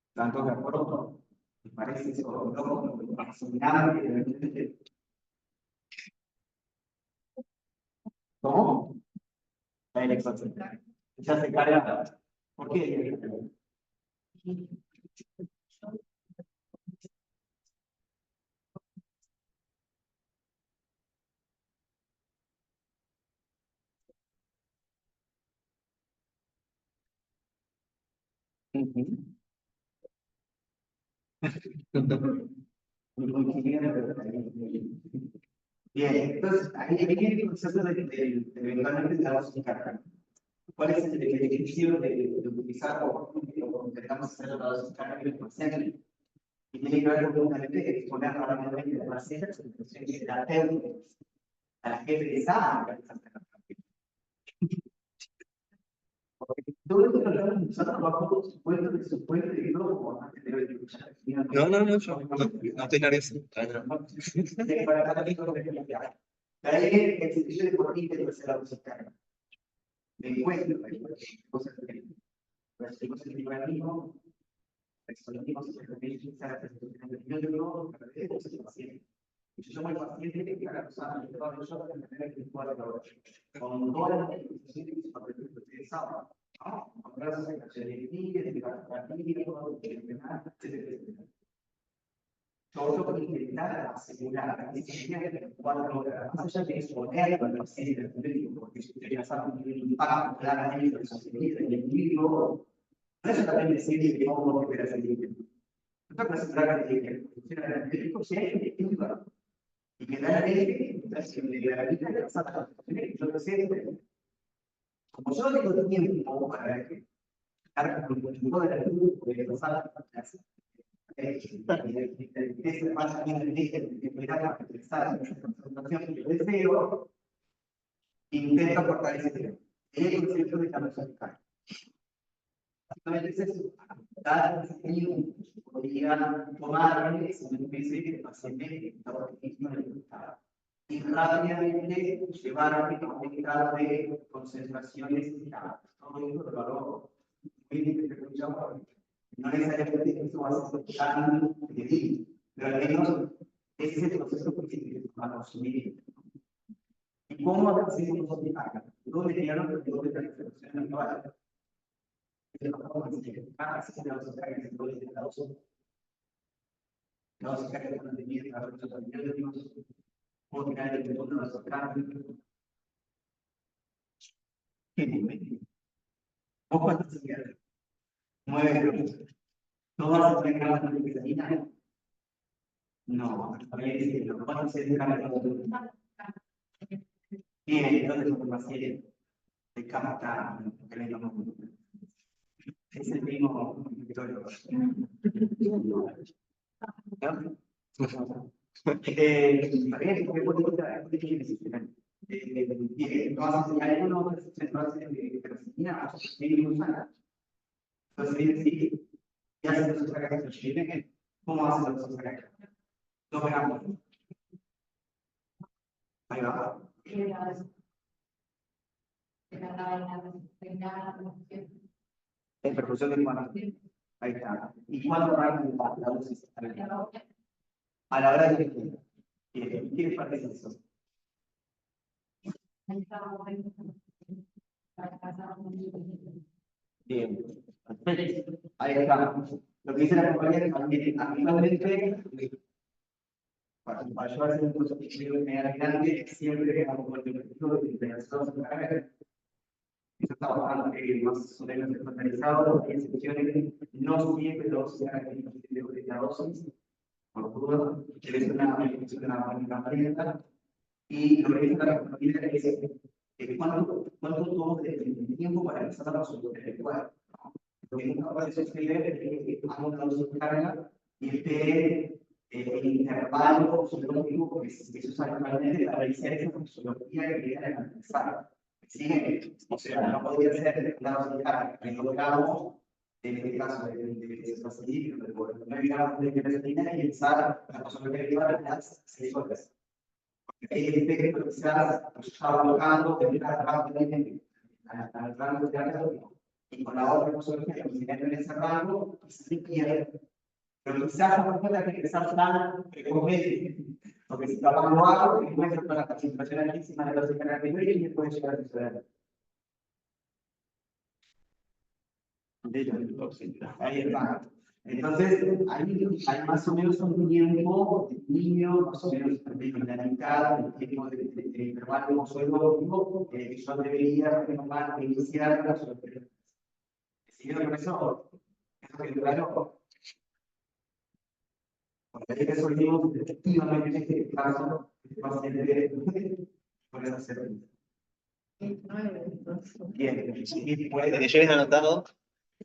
¿Están todos de acuerdo? ¿Les parece eso? ¿No? Asimilable. ¿Cómo? La elección central. Ya se carga. ¿Por qué? Bien, entonces ahí viene el concepto de eventualmente la dosis. ¿Cuál es el beneficio de utilizar o intentamos hacer la dosis en el paciente? Y tiene que ver con justamente exponer rápidamente la paciente a situaciones terapéuticas a la gente que sabe que todo esto lo estamos usando bajo supuesto de supuesto y todo como antes de ver No, yo no estoy nervioso. Para ahí el sentido de por qué debe ser la dosis carga. Me encuentro, hay cosas que recibimos el organismo, resolvimos el paciente. Y yo llamo al paciente que cada persona que va a yo de manera que pueda lograr. Con todas las instituciones que ustedes saben, gracias a la genética, de la familia, etcétera. Yo puedo intentar asegurar que se llegue a 4 horas, más allá de exponer al paciente al público, porque si usted ya sabe que tiene un impacto claramente en el individuo, no es solamente decir que vamos a querer seguir. Otra cosa es que funciona el médico, si hay efectiva, y que realmente la vida de las adaptaciones, yo lo sé, como yo no tengo tiempo para estar con el mundo de la luz, de los adaptaciones, es más bien de esperar a empezar la presentación que yo deseo, intento cortar ese tiempo. El concepto de cambios carga. Básicamente es eso. Cada disciplina podría tomar ese el paciente que está organismo en el estado y rápidamente llevar a un estado de concentraciones y todo esto lo hago muy bien que no necesariamente eso va a ser tan difícil, pero al menos ese es el proceso que se va a consumir. ¿Y cómo hacemos un simplificar? ¿Dónde quedaron los dos de la distribución actual? Así se nos saca que se puede decir la oso. No se saca que no tenía la oso también, o tirar el botón de los cambios. ¿Qué dime? ¿Vos cuánto se queda? 9. ¿No vas a tener ganas de pequeñina? No, también dice que los cuatro se dejan de los. Bien, entonces lo que va a hacer de capta es el mismo Victorio. Bien, vas a enseñar algunos centros de Brasilina, entonces, sí, ya se nos saca que Chile, ¿cómo hacen los sacar? Lo veamos. Ahí va. En percusión de mano. Ahí está. ¿Y cuándo arranca la luz? A la hora de que ¿qué les parece eso? Bien. Ahí está. Lo que dice la compañera también, actualmente, para llevar un curso de grande, siempre como el objetivo de integración de la carrera. Eso está bastante más o menos estandarizado, hay excepciones, no siempre los se hagan de la dosis, por duda, que es una buena herramienta. Y lo que dice la compañera es cuánto tomamos de tiempo para empezar a resolver el cuadro. Lo que nunca puede suceder es que hagamos una dosis carga y esté el intervalo sociológico que se usa actualmente para realizar esa sociología que queda en empezar. ¿Sí? O sea, no podría ser una dosis carga que logramos, en este caso de que se facilite, pero no llegamos de penicilina y empezar la sociología que lleva las 6 horas. El efecto quizás estaba tocando de una rápidamente al rango de alto y con la otra sociología que se mete en ese rango se pierde. Pero quizás no pueda regresar tan precocemente, porque si trabajo lo hago, después con la participación altísima de los caracteres y puede llegar a suceder. Ahí está. Entonces, hay más o menos un tiempo de niño, más o menos de la mitad del tiempo de intervalo sociológico que yo debería renovar, iniciar la sociología. ¿Siguiendo con eso? ¿Eso que claro? Porque ahí resolvimos efectivamente este caso de paciente por esa servicio. Bien, y puede Que te lleves anotado.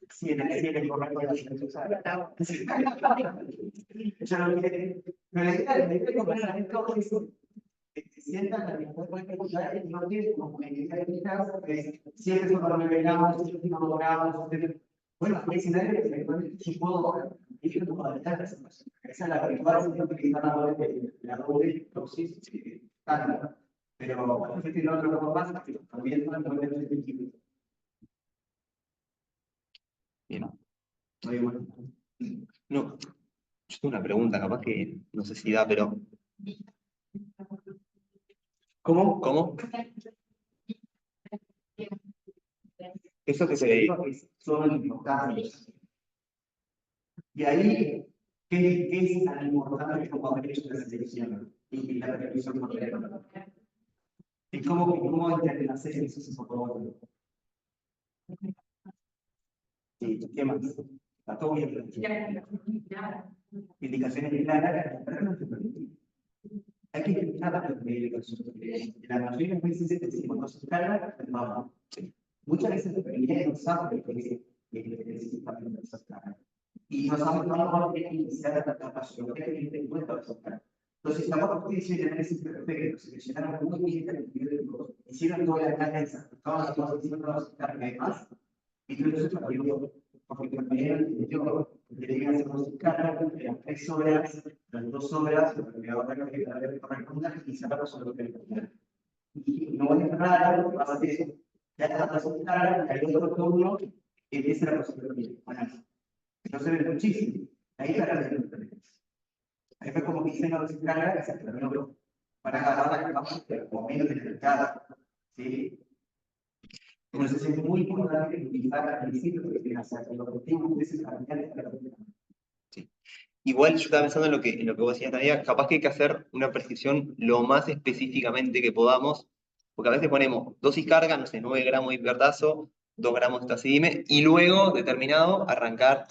sí, en el correcto de la usar. Yo no quiero. Pero la idea de conversar en todo eso, que se sientan la misma cosa y no tiene como medida de quizás, siempre son los revelamos, siempre no logramos. Bueno, hay escenarios que si puedo, yo no puedo adelantar esa cosa. Esa es la principal que utilizar la doble dosis estándar. Pero bueno, si no lo puedo más, también no puede ser efectivo. Bien. No, yo tengo una pregunta, capaz que no sé si da, pero. ¿Cómo? ¿Cómo? Eso que se dijo son importantes. Y ahí, ¿qué es tan importante como haber hecho la selección y la revisión por teléfono? ¿Y cómo interpretar esos protocolos? Sí, ¿qué más? Está todo bien. Indicaciones claras. Hay que intentar la mayoría de las veces decimos, no se carga, vamos. Muchas veces la comunidad no sabe que necesita esa carga. Y no sabe cuándo va a tener que iniciar la capacidad que tiene en cuenta esa carga. Entonces, estamos utilizando el análisis perfecto, seleccionaron muy bien el individuo, hicieron toda la carga, estaban las cosas diciendo las cargas y demás, y todo eso es porque también yo quería hacer una carga de las 3 horas, las 2 horas, porque ahora que corresponda y sacar sobre lo que y no es raro, pasa que ya está la carga, hay otro turno Esa es la posibilidad. Bueno, no se ve muchísimo. Ahí está la diferencia. Ahí fue como que hice una dosis carga que se terminó para agarrar la que vamos como menos detectada. ¿Sí? Entonces es muy importante utilizar la principio porque el objetivo es cambiar la. Sí. Igual yo estaba pensando en lo que vos decías, Nadia, capaz que hay que hacer una prescripción lo más específicamente que podamos, porque a veces ponemos dosis carga, no sé, 9 gramos de hipertazo, 2 gramos de tazidime, y luego, determinado, arrancar.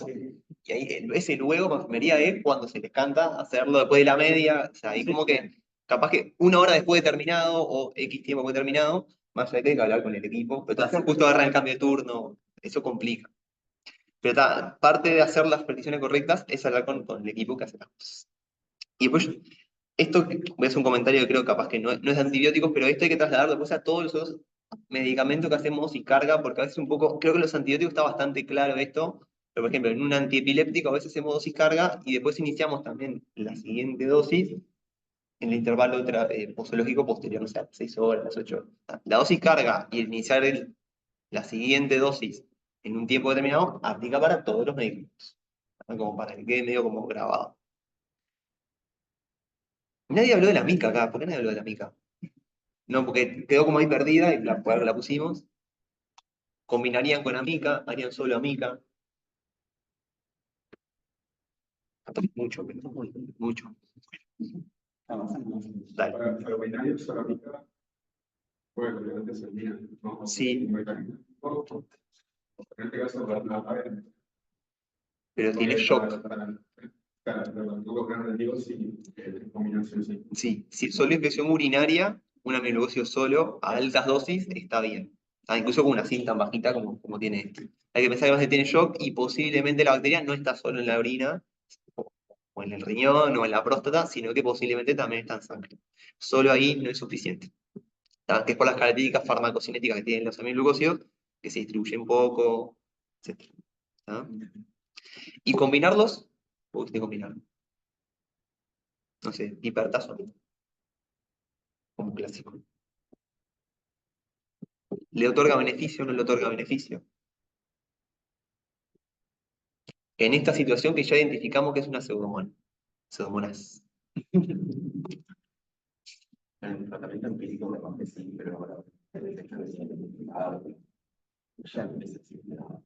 Y ahí, ese luego, con enfermería, es cuando se les canta hacerlo después de la media, o sea, ahí como que, capaz que una hora después de terminado, o X tiempo después de terminado, más allá que hay que hablar con el equipo, pero justo agarrar el cambio de turno, eso complica. Pero parte de hacer las peticiones correctas es hablar con el equipo que hace las cosas. Y después, esto voy a hacer un comentario que creo capaz que no es de antibióticos, pero esto hay que trasladarlo después a todos los otros medicamentos que hacemos y carga, porque a veces un poco, creo que los antibióticos está bastante claro esto, pero por ejemplo, en un antiepiléptico a veces hacemos dosis carga y después iniciamos también la siguiente dosis en el intervalo posológico posterior, no sé, 6 horas, 8 horas. La dosis carga y el iniciar la siguiente dosis en un tiempo determinado aplica para todos los medicamentos, ¿no? Como para que quede medio como grabado. Nadie habló de la mica acá, ¿por qué nadie habló de la mica? No, porque quedó como ahí perdida y la pusimos. Combinarían con amica, harían solo amica. Mucho, pero mucho. Dale. Para binario solamente puede obviamente servir, ¿no? Sí. En este caso, Pero tiene shock. Claro, pero tampoco creo digo si combinación sí. Sí, si solo infección urinaria, un amilogosio solo a altas dosis está bien. Incluso con una cinta tan bajita como tiene este. Hay que pensar que además tiene shock y posiblemente la bacteria no está solo en la orina, o en el riñón, o en la próstata, sino que posiblemente también está en sangre. Solo ahí no es suficiente. Que es por las características farmacocinéticas que tienen los amiloglucósidos, que se distribuyen poco, etc. Y combinarlos, ¿por qué combinar? No sé, hipertazo, como clásico. ¿Le otorga beneficio o no le otorga beneficio? En esta situación que ya identificamos que es una pseudomonas. En el tratamiento empírico me parece sí, pero ahora el efecto de identificado ya no necesita.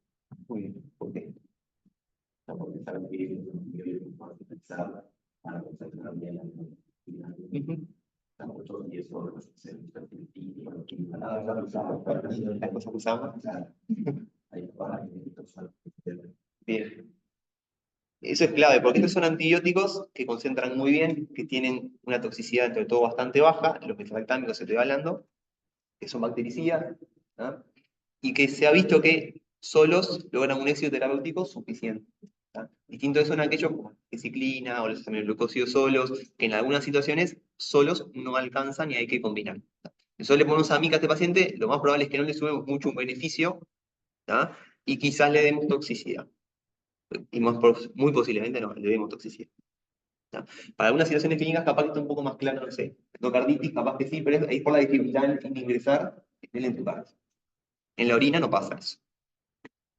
Muy bien, ¿por qué? Porque saben que es pensar para concentrar bien estamos 8 o 10 horas en Las cosas que usamos. Bien. Eso es clave, porque estos son antibióticos que concentran muy bien, que tienen una toxicidad entre todo bastante baja, los beta-lactámicos se estoy hablando, que son bactericidas, ¿no? Y que se ha visto que solos logran un éxito terapéutico suficiente. ¿No? Distintos son aquellos como la ciclina o los aminoglucósidos solos, que en algunas situaciones solos no alcanzan y hay que combinar. ¿No? Nosotros le ponemos amica a este paciente, lo más probable es que no le subamos mucho un beneficio, ¿no? Y quizás le demos toxicidad. Y muy posiblemente no, le demos toxicidad. ¿No? Para algunas situaciones clínicas capaz que está un poco más claro, no sé, endocarditis capaz que sí, pero es por la dificultad en ingresar en el entubarse. En la orina no pasa eso.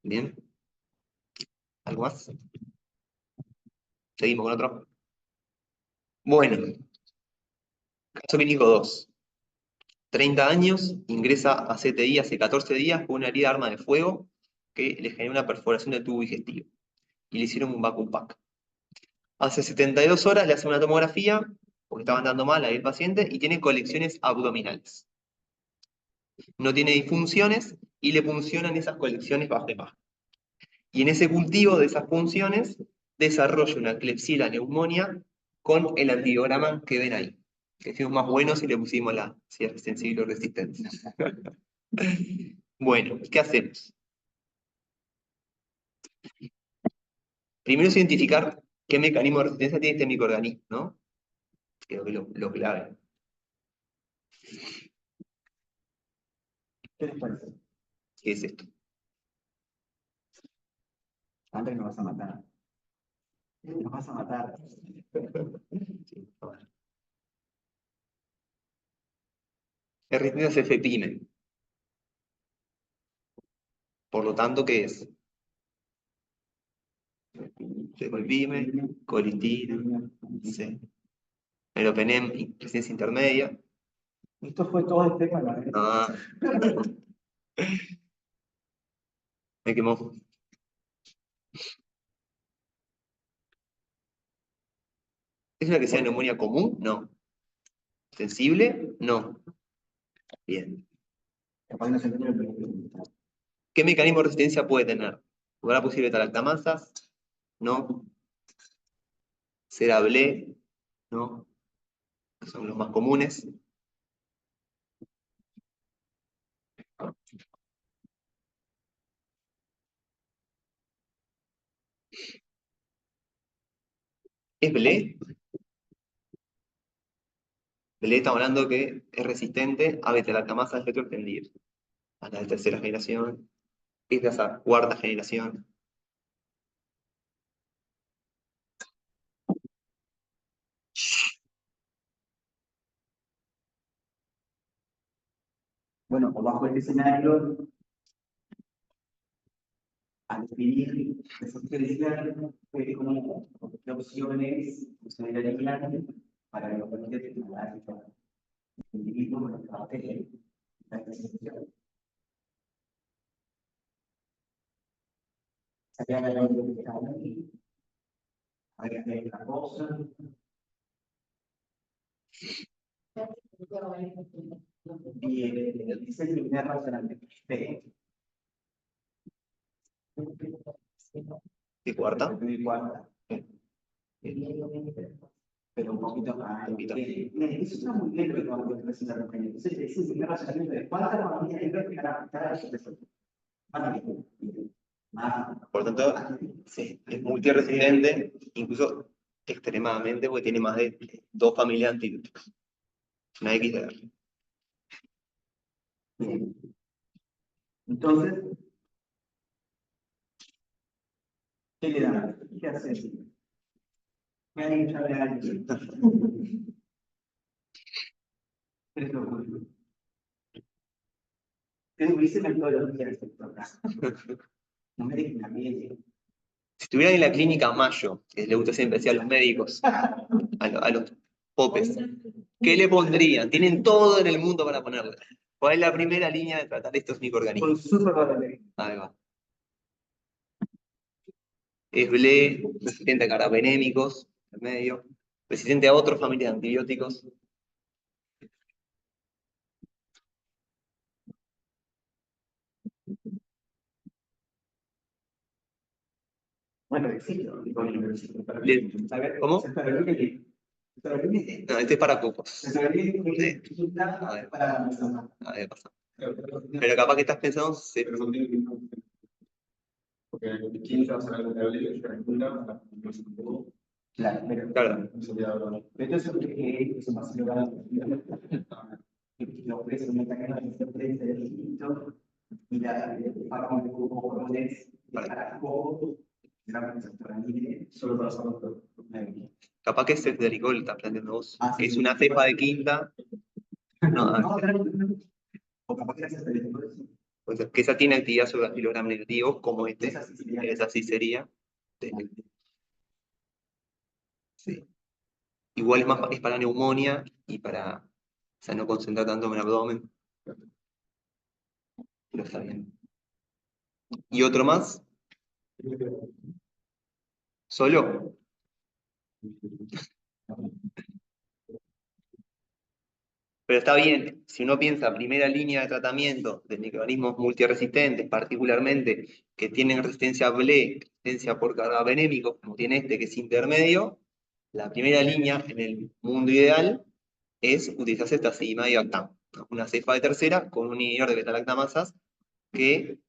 ¿Bien? ¿Algo más? Seguimos con otro. Bueno, caso clínico 2. 30 años, ingresa a CTI hace 14 días con una herida de arma de fuego que le generó una perforación del tubo digestivo. Y le hicieron un vacuum pack. Hace 72 horas le hacen una tomografía, porque estaba andando mal ahí el paciente, y tiene colecciones abdominales. No tiene disfunciones y le funcionan esas colecciones bajo y bajo. Y en ese cultivo de esas funciones desarrolla una Klebsiella neumonía con el antibiograma que ven ahí. Que fuimos más buenos y le pusimos la sensible resistencia. Bueno, ¿qué hacemos? Primero es identificar qué mecanismo de resistencia tiene este microorganismo, ¿no? Creo que lo clave. ¿Qué les parece? ¿Qué es esto? Andrés, nos vas a matar. Nos vas a matar. Sí, a ver. Resistencia FPIME. Por lo tanto, ¿qué es? Tecolpime, colitina, sí. Meropenem, resistencia intermedia. Esto fue todo el tema, ¿no? Ah, me quemó. ¿Es una que sea neumonía común? No. ¿Sensible? No. Bien. Capaz no se entiende lo que pregunta. ¿Qué mecanismo de resistencia puede tener? ¿Habrá posible beta-lactamasas? No. ¿Será BLE? No. Que son los más comunes. ¿Es BLE? BLE estamos hablando que es resistente a beta-lactamasas retroextendidas. A la de tercera generación. Es de esa cuarta generación. Bueno, o bajo este escenario, al definir esos diferenciales, fue como qué opciones considerarían para que los pacientes tengan individuos con los que va a tener la excepción. Sería la ley que está aquí. Habría que ver la cosa. Y dice el primer razonamiento. ¿Y cuarta? Cuarta. Pero un poquito más. Eso está muy bien lo que vamos a decir la compañía. Entonces, ese es el primer razonamiento de cuántas familias hay que afectar a esos resultados. Por tanto, sí, es multiresistente, incluso extremadamente, porque tiene más de 2 familias de antibióticos. Una XDR. Bien. Entonces, ¿qué le dan? ¿Qué hace? Me han dicho a alguien. ¿Qué hubiese metodología del sector? No me dejen a mí. Si estuvieran en la clínica Mayo, que le gusta siempre decir a los médicos, a los popes, ¿qué le pondrían? Tienen todo en el mundo para ponerle. ¿Cuál es la primera línea de tratar estos Con microorganismos? supervalores. Ahí va. Es BLE, resistente a carabenémicos, en medio, resistente a otras familias de antibióticos. Bueno, existe. ¿Cómo? No, este es para cupos. Sí. A ver, pasa. Pero capaz que estás pensando, sí. Porque ¿quién está hablando de la ley? Claro, pero Claro. esto es lo que es más logrado. Lo ofrece una cadena de prensa de distinto y la pagan de colores de carajo, Solo para saber. Capaz que es el de Ricol, estás planteando vos. Ah, sí, Que es sí. una cepa de quinta. No, No, claro, o capaz que haces el pues, que esa tiene actividad sobre los kilogram negativos, como este. Esa sí sería. Esa sí sería. Sí. Igual es para neumonía y para, o sea, no concentrar tanto en el abdomen. Pero está bien. ¿Y otro más? ¿Solo? Pero está bien, si uno piensa primera línea de tratamiento de microorganismos multiresistentes, particularmente que tienen resistencia a BLE, resistencia por carabenémicos, como tiene este que es intermedio, la primera línea en el mundo ideal es utilizar cetacillimab y Bactam, ¿no? Una cepa de tercera con un inhibidor de beta-lactamasas que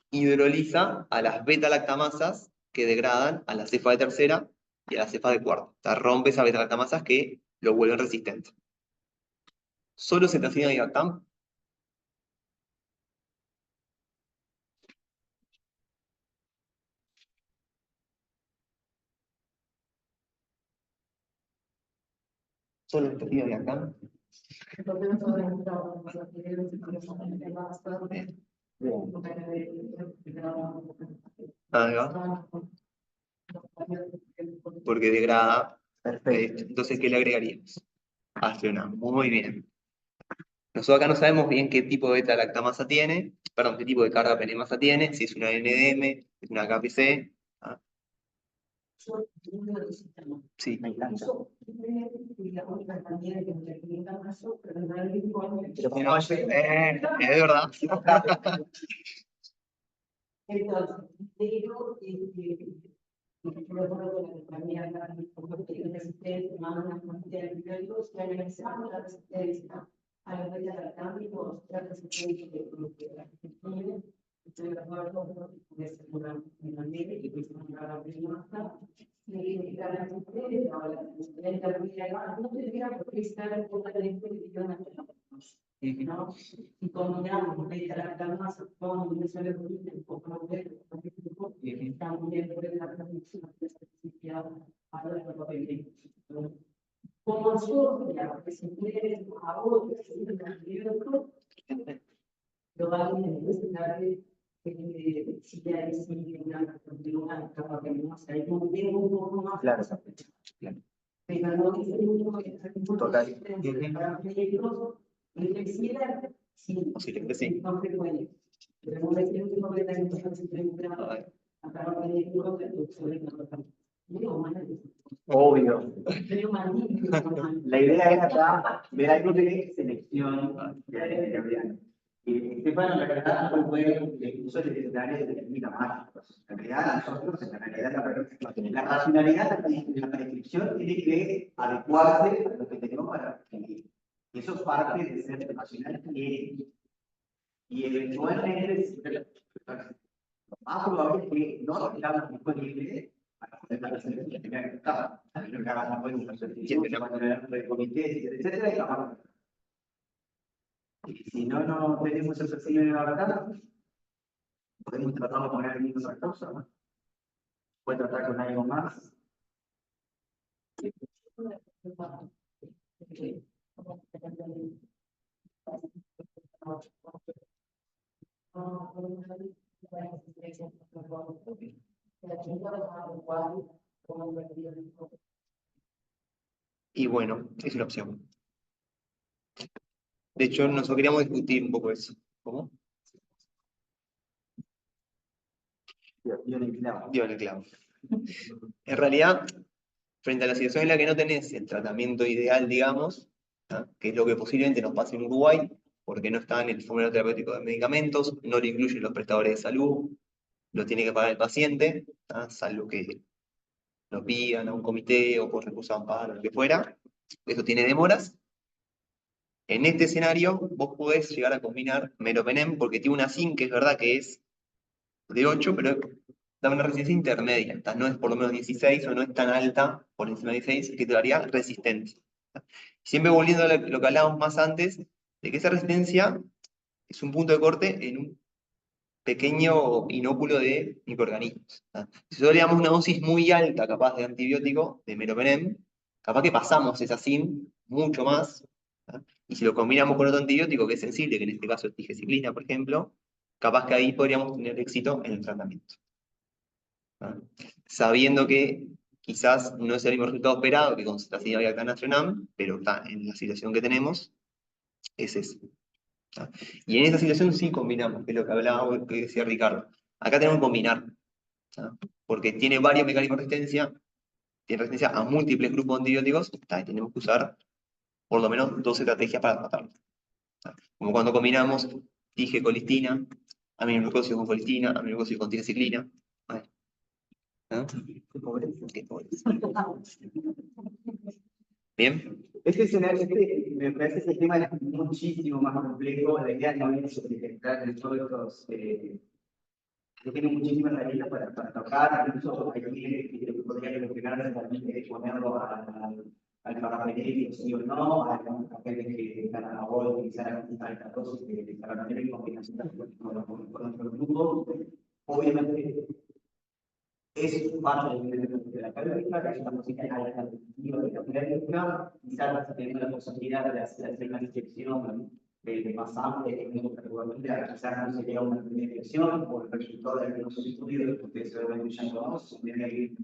hidroliza a las beta-lactamasas que degradan a la cepa de tercera y a la cepa de cuarta. O sea, rompe esas beta-lactamasas que lo vuelven resistente. Solo cetacillimab y Bactam. Solo cetacillimab y Bactam. Ahí va. porque degrada. Perfecto. Entonces, ¿qué le agregaríamos? Astronam. Muy bien. Nosotros acá no sabemos bien qué tipo de beta-lactamasa tiene, perdón, qué tipo de carga penemasa tiene, si es una NDM, es una KPC. ¿Ah? Sí. Me encanta. Es verdad. ¿no? Y combinamos beta-lactamasa con inmunoglobulina un poco más de estamos dentro de la transmisión de esta especificidad para la probabilidad. Como asocia que se puede a otros antibióticos, probablemente necesitarle si ya es una capa que no se ha ido un poco más. Claro. Pero no dice mucho que Total. para peligroso. Flexibilidad, sí, Posiblemente sí. no se puede. Pero no es que no puede tener un acaba de tener un Obvio. La idea era acá ver algo de selección de y Estefano, la verdad, no puede incluso el escenario de técnica mágicos. En realidad, nosotros, en realidad, la racionalidad de la prescripción tiene que adecuarse a lo que tenemos para prescribir. Y eso es parte de ser racional y eventualmente, lo más probable es que no tengamos disponible para poder la presentación que tenga que estar. A mí no me hagan una presentación, se va a tener de comités, etcétera, y vamos. Y si no tenemos esa señal acá, podemos tratar de poner algunas otras cosas, ¿no? Puede tratar con algo más. Y bueno, es una opción. De hecho, nosotros queríamos discutir un poco eso. ¿Cómo? Dio en el clavo. Dio en el clavo. En realidad, frente a la situación en la que no tenés el tratamiento ideal, digamos, ¿ah? Que es lo que posiblemente nos pase en Uruguay, porque no está en el formulario terapéutico de medicamentos, no lo incluyen los prestadores de salud, lo tiene que pagar el paciente, ¿ah? Salvo que lo pidan a un comité o por recurso de amparo, lo que fuera. Eso tiene demoras. En este escenario, vos podés llegar a combinar meropenem porque tiene una SIN que es verdad que es de 8, pero da una resistencia intermedia. No es por lo menos 16 o no es tan alta por encima de 16 que te daría resistencia. Siempre volviendo a lo que hablábamos más antes, de que esa resistencia es un punto de corte en un pequeño inóculo de microorganismos. Si nosotros le damos una dosis muy alta, capaz de antibiótico, de meropenem, capaz que pasamos esa SIN mucho más. Y si lo combinamos con otro antibiótico que es sensible, que en este caso es tigecyclina, por ejemplo, capaz que ahí podríamos tener éxito en el tratamiento. Sabiendo que quizás no es el mismo resultado esperado que con cetacina y actanastronam, pero en la situación que tenemos, es ese. Y en esa situación sí combinamos, que es lo que hablábamos, que decía Ricardo. Acá tenemos que combinar, porque tiene varios mecanismos de resistencia, tiene resistencia a múltiples grupos de antibióticos, y tenemos que usar por lo menos 2 estrategias para tratarlo. Como cuando combinamos tigecolistina, aminoglucósido con colistina, aminoglucósido con tigecyclina. Qué pobreza, qué pobreza. Bien. Este escenario, me parece que el tema es muchísimo más complejo. La idea no es detectar en todos estos. Tiene muchísimas herramientas para tocar. Incluso hay que podría reflexionar también de ponerlo al paramétrico, sí o no. Hay algunos papeles que cada uno utilizar alta dosis de paramétrico en combinación con otro grupo. Obviamente, es parte de la práctica, que es una música alternativa de la práctica, quizás teniendo la posibilidad de hacer una inspección de más amplia, quizás no sería una primera inspección, por el resultado de algunos estudios que ustedes seguramente ya conocen,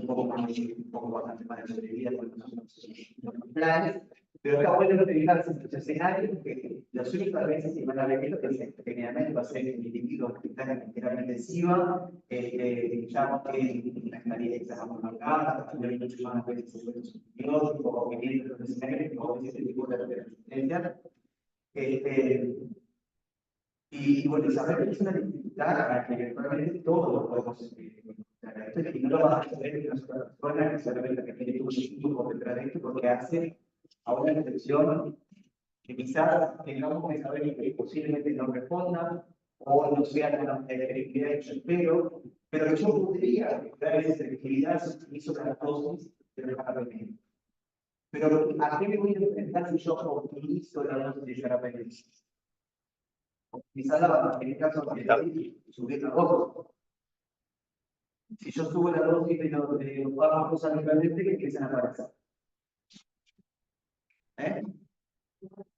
un poco bastante más de sobrevida con los planes. Pero está bueno utilizar estos escenarios que los únicos veces que van a ver esto que generalmente va a ser el individuo que está en terapia intensiva, ya que la experiencia está muy marcada, también mucho más veces se puede superior, o que tienen los escenarios que a veces el tipo de resistencia. Y bueno, saber que es una dificultad a la que probablemente todos lo podemos encontrar. Esto es que no lo vas a hacer en una sola persona, que solamente que tiene un equipo por detrás de esto, porque hace a una reflexión que quizás tengamos que saber que posiblemente no responda o no sea la efectividad que yo espero, pero que yo podría dar esa efectividad sobre las dosis de los medicamentos. Pero ¿a qué me voy a enfrentar si yo optimizo la dosis de terapéutica? Optimizar en el caso de subir la dosis. Si yo subo la dosis de los fármacos habitualmente, que empiezan a aparecer.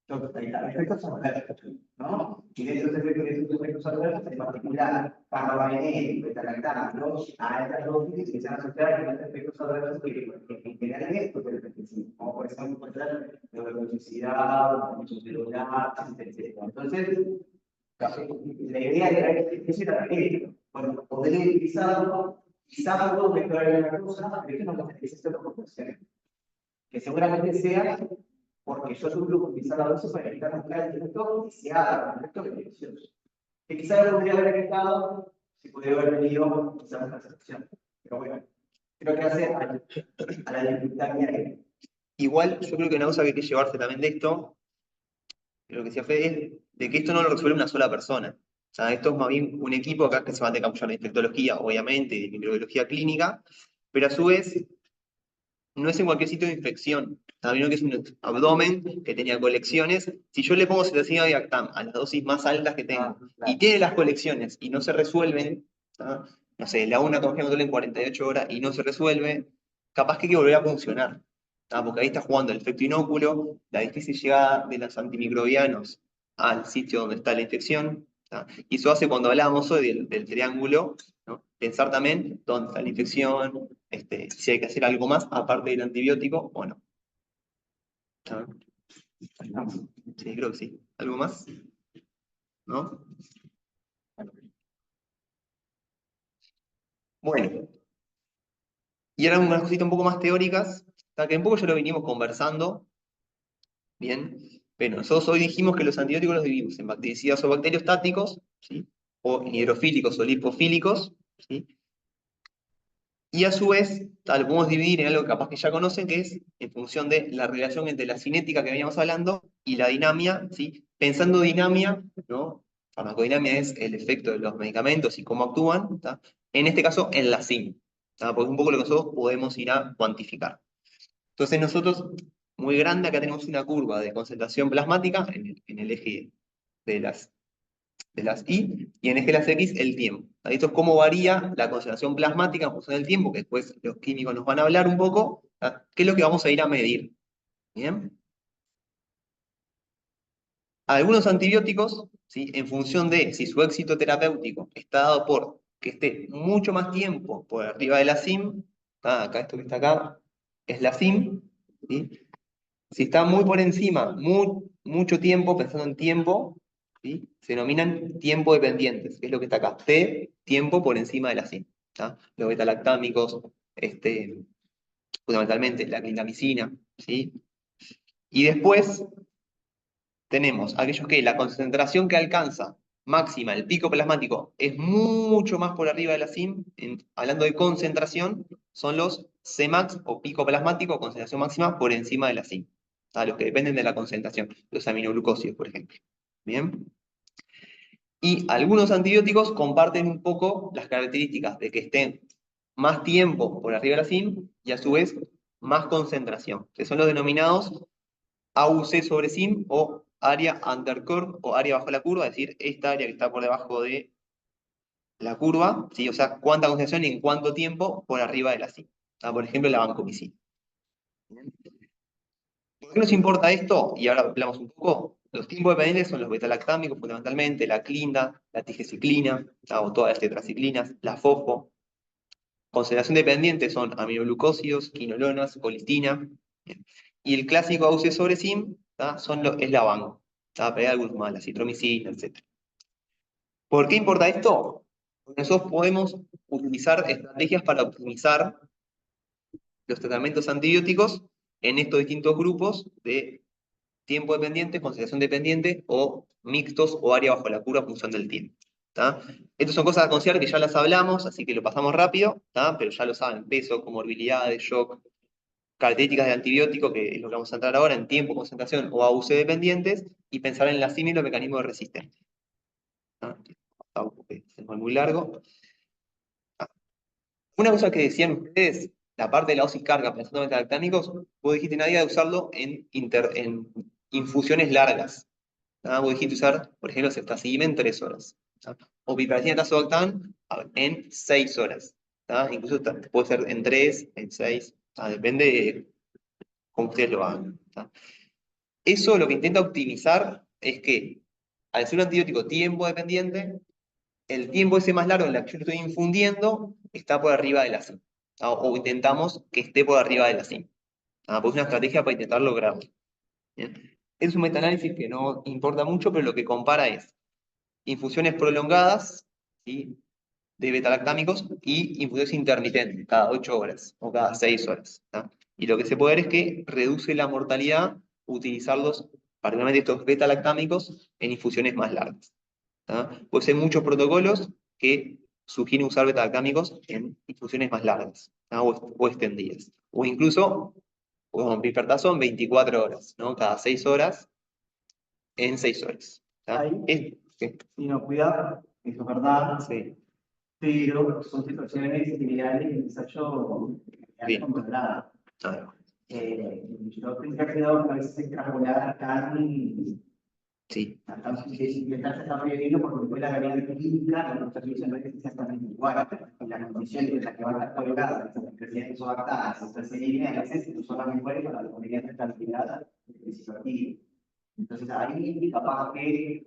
Efectos adversos, ¿no? Y de estos efectos adversos, en particular, carbapenem, beta-lactano, a estas dosis se empiezan a asociar con efectos adversos que en general es esto, como por ejemplo, neurotoxicidad, muchos celular, etc. Entonces, la idea era que era esto. Bueno, poder utilizarlo, quizás puedo mejorar una cosa, pero esto no necesita la proporción. Que seguramente sea porque yo tuve que utilizar la dosis para evitar mezclar el esto y se haga con esto beneficioso. Que quizás lo podría haber evitado si pudiera haber venido quizás una excepción. Pero bueno, creo que hace a la dificultad que hay. Igual, yo creo que una cosa que hay que llevarse también de esto, lo que decía Fede, es de que esto no lo resuelve una sola persona. O sea, esto es más bien un equipo acá que se va a tener que apoyar de infectología, obviamente, y de microbiología clínica, pero a su vez no es en cualquier sitio de infección. Sabiendo que es un abdomen que tenía colecciones. Si yo le pongo cetacina de Actam a las dosis más altas que tengo y tiene las colecciones y no se resuelven, ¿tá? No sé, le hago una congestión en 48 horas y no se resuelve, capaz que hay que volver a funcionar. ¿Tá? Porque ahí está jugando el efecto inóculo, la difícil llegada de los antimicrobianos al sitio donde está la infección. ¿Tá? Y eso hace cuando hablábamos hoy del triángulo, ¿no? Pensar también dónde está la infección, si hay que hacer algo más aparte del antibiótico o no. ¿Ah? Sí, creo que sí. ¿Algo más? ¿No? Bueno. Y ahora unas cositas un poco más teóricas, que un poco ya lo venimos conversando, ¿bien? Pero nosotros hoy dijimos que los antibióticos los dividimos en bactericidas o bacteriostáticos, ¿sí? O en hidrofílicos o lipofílicos, ¿sí? Y a su vez, lo podemos dividir en algo que capaz que ya conocen, que es en función de la relación entre la cinética que veníamos hablando y la dinamia, ¿sí? Pensando dinamia, ¿no? Farmacodinamia es el efecto de los medicamentos y cómo actúan, ¿tá? En este caso en la SIM, ¿tá? Porque es un poco lo que nosotros podemos ir a cuantificar. Entonces nosotros, muy grande, acá tenemos una curva de concentración plasmática en el eje de las Y, y en eje de las X el tiempo. Esto es cómo varía la concentración plasmática en función del tiempo, que después los químicos nos van a hablar un poco, ¿tá? ¿Qué es lo que vamos a ir a medir? ¿Bien? Algunos antibióticos, ¿sí? En función de si su éxito terapéutico está dado por que esté mucho más tiempo por arriba de la CIM, ¿tá? Acá esto que está acá es la CIM, ¿sí? Si está muy por encima, mucho tiempo, pensando en tiempo, ¿sí? Se denominan tiempo dependientes, que es lo que está acá. T, tiempo por encima de la CIM. ¿Tá? Los betalactámicos, fundamentalmente la clindamicina, ¿sí? Y después tenemos aquellos que la concentración que alcanza máxima, el pico plasmático, es mucho más por arriba de la CIM. Hablando de concentración, son los Cmax o pico plasmático, concentración máxima por encima de la CIM. A los que dependen de la concentración, los aminoglucósidos, por ejemplo. ¿Bien? Y algunos antibióticos comparten un poco las características de que estén más tiempo por arriba de la CIM y a su vez más concentración, que son los denominados AUC sobre CIM o área undercurve o área bajo la curva, es decir, esta área que está por debajo de la curva, ¿sí? O sea, cuánta concentración y en cuánto tiempo por arriba de la CIM. Por ejemplo, la vancomicina. ¿Por qué nos importa esto? Y ahora hablamos un poco. Los tiempos dependientes son los betalactámicos, fundamentalmente, la clinda, la tigeciclina, o todas las tetraciclinas, la fosfo. Concentración dependiente son aminoglucósidos, quinolonas, colistina. Bien. Y el clásico AUC sobre SIM, ¿tá? Es la VAN. Pero hay algunos más, la citromicina, etc. ¿Por qué importa esto? Porque nosotros podemos utilizar estrategias para optimizar los tratamientos antibióticos en estos distintos grupos de tiempo dependiente, concentración dependiente o mixtos o área bajo la curva en función del tiempo. ¿Tá? Estas son cosas a considerar que ya las hablamos, así que lo pasamos rápido, ¿tá? Pero ya lo saben, peso, comorbilidades, shock, características de antibiótico, que es lo que vamos a entrar ahora, en tiempo, concentración o AUC dependientes, y pensar en la símil o mecanismo de resistencia. ¿Tá? Porque es muy largo. Una cosa que decían ustedes, la parte de la dosis carga pensando en metalactámicos, vos dijiste nadie de usarlo en infusiones largas. Vos dijiste usar, por ejemplo, ceftazidime en 3 horas. ¿Tá? O piperacina tazobactam en 6 horas. ¿Tá? Incluso puede ser en 3, en 6. Depende de cómo ustedes lo hagan. ¿Tá? Eso lo que intenta optimizar es que, al ser un antibiótico tiempo dependiente, el tiempo ese más largo en el que yo lo estoy infundiendo está por arriba de la CIM. O intentamos que esté por arriba de la CIM. Pues es una estrategia para intentar lograrlo. ¿Bien? Es un metaanálisis que no importa mucho, pero lo que compara es infusiones prolongadas, ¿sí?, de betalactámicos y infusiones intermitentes, cada 8 horas o cada 6 horas. ¿Tá? Y lo que se puede ver es que reduce la mortalidad utilizarlos, particularmente estos betalactámicos, en infusiones más largas. ¿Tá? Pues hay muchos protocolos que sugieren usar betalactámicos en infusiones más largas, ¿tá? O extendidas. O incluso con pipertazón 24 horas, ¿no? Cada 6 horas en 6 horas. ¿Tá? Ahí. Sí. Y no, cuidado, eso es verdad, Sí. pero son situaciones similares en ensayo Bien. controlada. Ah, Yo tendría cuidado que a veces extrapolar tan sí. intentar sacar bien porque después la variable clínica, la constitución no es exactamente igual, en las condiciones en las que van a estar colocadas, las presidentes o adaptadas, estas líneas, a veces no son las mejores para la comunidad de estabilidad del Entonces ahí capaz que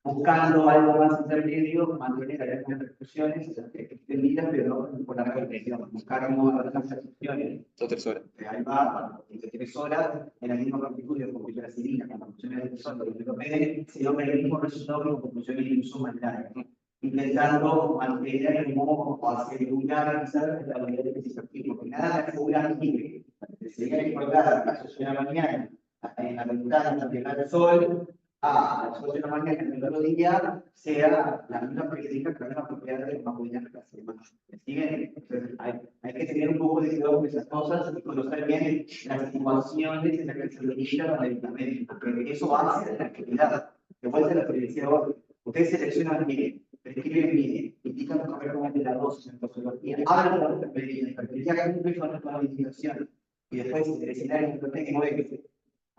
buscando algo más intermedio, mantener algunas repercusiones extendidas, pero no por la repetición. Buscar algunas repercusiones. Son 3 horas. Ahí va, de 3 horas, en la misma longitud de penicilina, con funciones de persona, de PD, se logra el mismo resultado con conclusiones incluso más largas. Intentando mantener el modo o asegurar quizás la validez de ese activo, porque nada me asegura que sería recordar a las 8 de la mañana, en la ventana, hasta llegar el sol, a las 8 de la mañana en el otro día sea la misma característica que la propiedad de una comunidad de la semana. ¿Siguen? Entonces, hay que tener un poco de cuidado con esas cosas y conocer bien las situaciones en las que se utiliza el medicamento, porque eso va a ser la actividad. De vuelta a la prevención, ustedes seleccionan, miren, prescriben, miren, indican correctamente la dosis en posología, hablan de las medidas, pero ya que cumple con la indicación y después el escenario que tengo es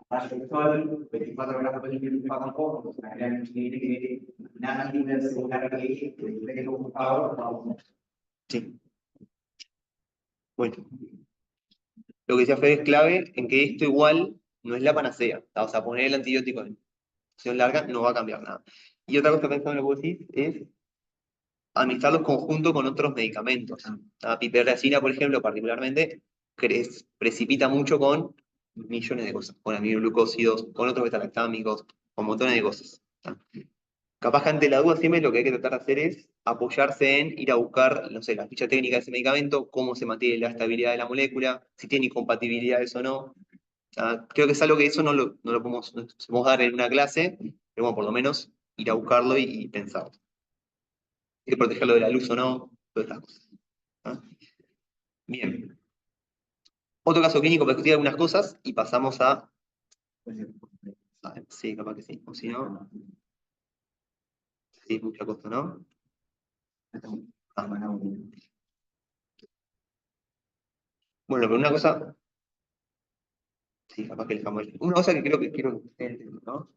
Ashton, 24 horas por el tiempo para poco, pues la gran tiene que nada libre de asegurar que lo ocupado. Sí. Bueno. Lo que decía Fede es clave en que esto igual no es la panacea. O sea, poner el antibiótico en acción larga no va a cambiar nada. Y otra cosa pensando en lo que vos decís es administrarlos conjunto con otros medicamentos. La piperacina, por ejemplo, particularmente, precipita mucho con millones de cosas, con aminoglucósidos, con otros betalactámicos, con montones de cosas. Capaz que ante la duda siempre lo que hay que tratar de hacer es apoyarse en ir a buscar, no sé, la ficha técnica de ese medicamento, cómo se mantiene la estabilidad de la molécula, si tiene incompatibilidades o no. Creo que es algo que eso no lo podemos dar en una clase, pero bueno, por lo menos ir a buscarlo y pensarlo. Hay que protegerlo de la luz o no, todas estas cosas. Bien. Otro caso clínico para discutir algunas cosas y pasamos a... Sí, capaz que sí. O si no... Sí, mucha cosa, ¿no? Bueno, pero una cosa... Sí, capaz que el jamón. Una cosa que creo que quiero entender, ¿no?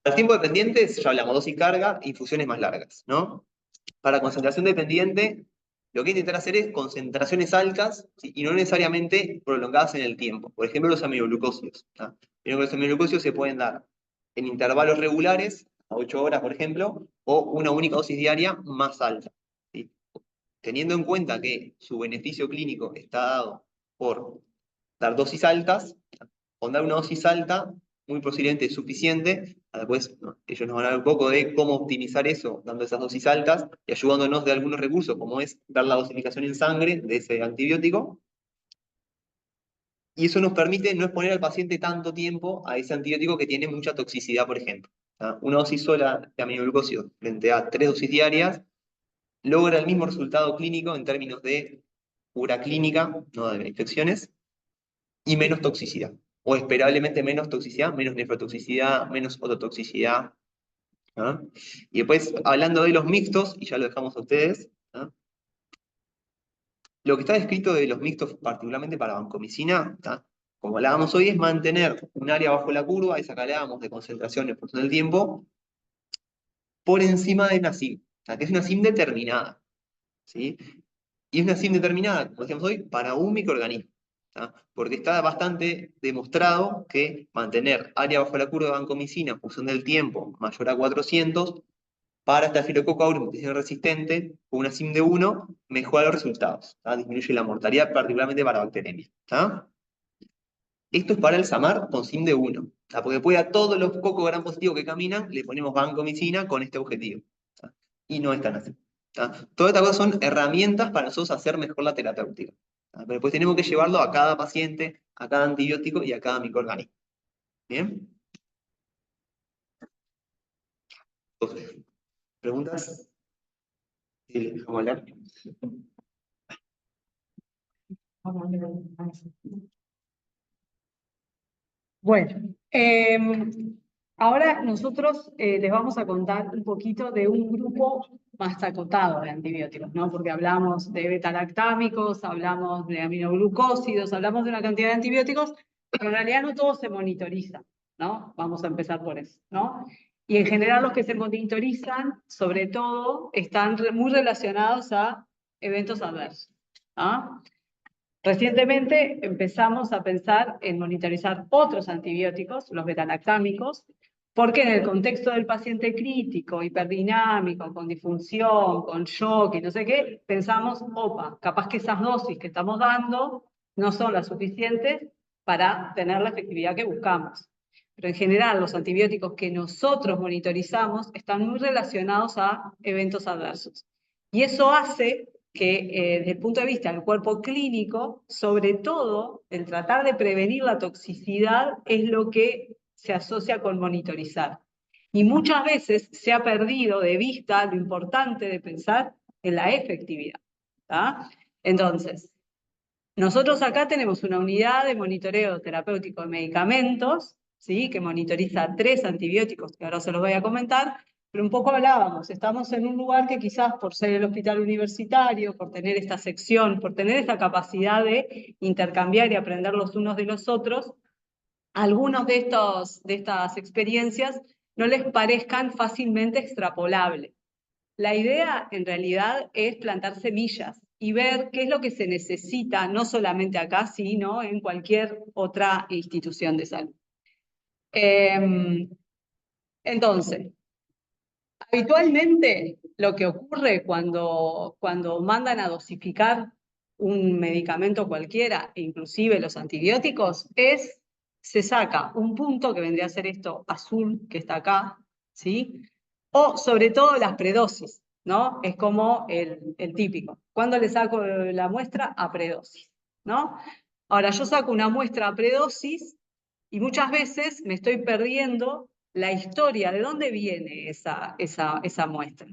Para tiempo dependiente, ya hablamos, dosis carga, infusiones más largas, ¿no? Para concentración dependiente, lo que hay que intentar hacer es concentraciones altas, ¿sí?, y no necesariamente prolongadas en el tiempo. Por ejemplo, los aminoglucósidos. Pero los aminoglucósidos se pueden dar en intervalos regulares, a 8 horas, por ejemplo, o una única dosis diaria más alta. ¿Sí? teniendo en cuenta que su beneficio clínico está dado por dar dosis altas, con dar una dosis alta, muy posiblemente es suficiente. Después ellos nos van a hablar un poco de cómo optimizar eso, dando esas dosis altas y ayudándonos de algunos recursos, como es dar la dosificación en sangre de ese antibiótico. Y eso nos permite no exponer al paciente tanto tiempo a ese antibiótico que tiene mucha toxicidad, por ejemplo. Una dosis sola de aminoglucósido frente a 3 dosis diarias logra el mismo resultado clínico en términos de cura clínica, no de infecciones, y menos toxicidad. O esperablemente menos toxicidad, menos nefrotoxicidad, menos ototoxicidad. ¿Ah? Y después, hablando de los mixtos, y ya lo dejamos a ustedes, ¿ah? Lo que está descrito de los mixtos, particularmente para vancomicina, ¿ah? Como hablábamos hoy, es mantener un área bajo la curva, esa que hablábamos de concentración en función del tiempo, por encima de una SIM, que es una SIM determinada. ¿Sí? Y es una SIM determinada, como decíamos hoy, para un microorganismo. Porque está bastante demostrado que mantener área bajo la curva de vancomicina en función del tiempo mayor a 400 para Staphylococcus aureus mutación resistente, con una SIM de 1, mejora los resultados. Disminuye la mortalidad, particularmente para bacteremia. Esto es para el SAMAR con SIM de 1. Porque después a todos los cocos gram positivos que caminan, le ponemos vancomicina con este objetivo. Y no es tan así. Todas estas cosas son herramientas para nosotros hacer mejor la terapéutica. Pero después tenemos que llevarlo a cada paciente, a cada antibiótico y a cada microorganismo. ¿Bien? Entonces, ¿preguntas? Sí, dejamos hablar. Bueno, ahora nosotros les vamos a contar un poquito de un grupo más acotado de antibióticos, ¿no? Porque hablamos de beta-lactámicos, hablamos de aminoglucósidos, hablamos de una cantidad de antibióticos, pero en realidad no todos se monitorizan, ¿no? Vamos a empezar por eso, ¿no? Y en general los que se monitorizan, sobre todo, están muy relacionados a eventos adversos, ¿ah? Recientemente empezamos a pensar en monitorizar otros antibióticos, los betalactámicos, porque en el contexto del paciente crítico, hiperdinámico, con disfunción, con shock y no sé qué, pensamos, opa, capaz que esas dosis que estamos dando no son las suficientes para tener la efectividad que buscamos. Pero en general los antibióticos que nosotros monitorizamos están muy relacionados a eventos adversos. Y eso hace que desde el punto de vista del cuerpo clínico, sobre todo, el tratar de prevenir la toxicidad es lo que se asocia con monitorizar. Y muchas veces se ha perdido de vista lo importante de pensar en la efectividad. ¿Tá? Entonces, nosotros acá tenemos una unidad de monitoreo terapéutico de medicamentos, ¿sí? Que monitoriza 3 antibióticos, que ahora se los voy a comentar, pero un poco hablábamos, estamos en un lugar que quizás por ser el hospital universitario, por tener esta sección, por tener esta capacidad de intercambiar y aprender los unos de los otros, algunos de estas experiencias no les parezcan fácilmente extrapolables. La idea en realidad es plantar semillas y ver qué es lo que se necesita, no solamente acá, sino en cualquier otra institución de salud. Entonces, habitualmente lo que ocurre cuando mandan a dosificar un medicamento cualquiera, inclusive los antibióticos, es se saca un punto que vendría a ser esto azul que está acá, ¿sí? O sobre todo las predosis, ¿no? Es como el típico. ¿Cuándo le saco la muestra? A predosis, ¿no? Ahora, yo saco una muestra a predosis y muchas veces me estoy perdiendo la historia, ¿de dónde viene esa muestra?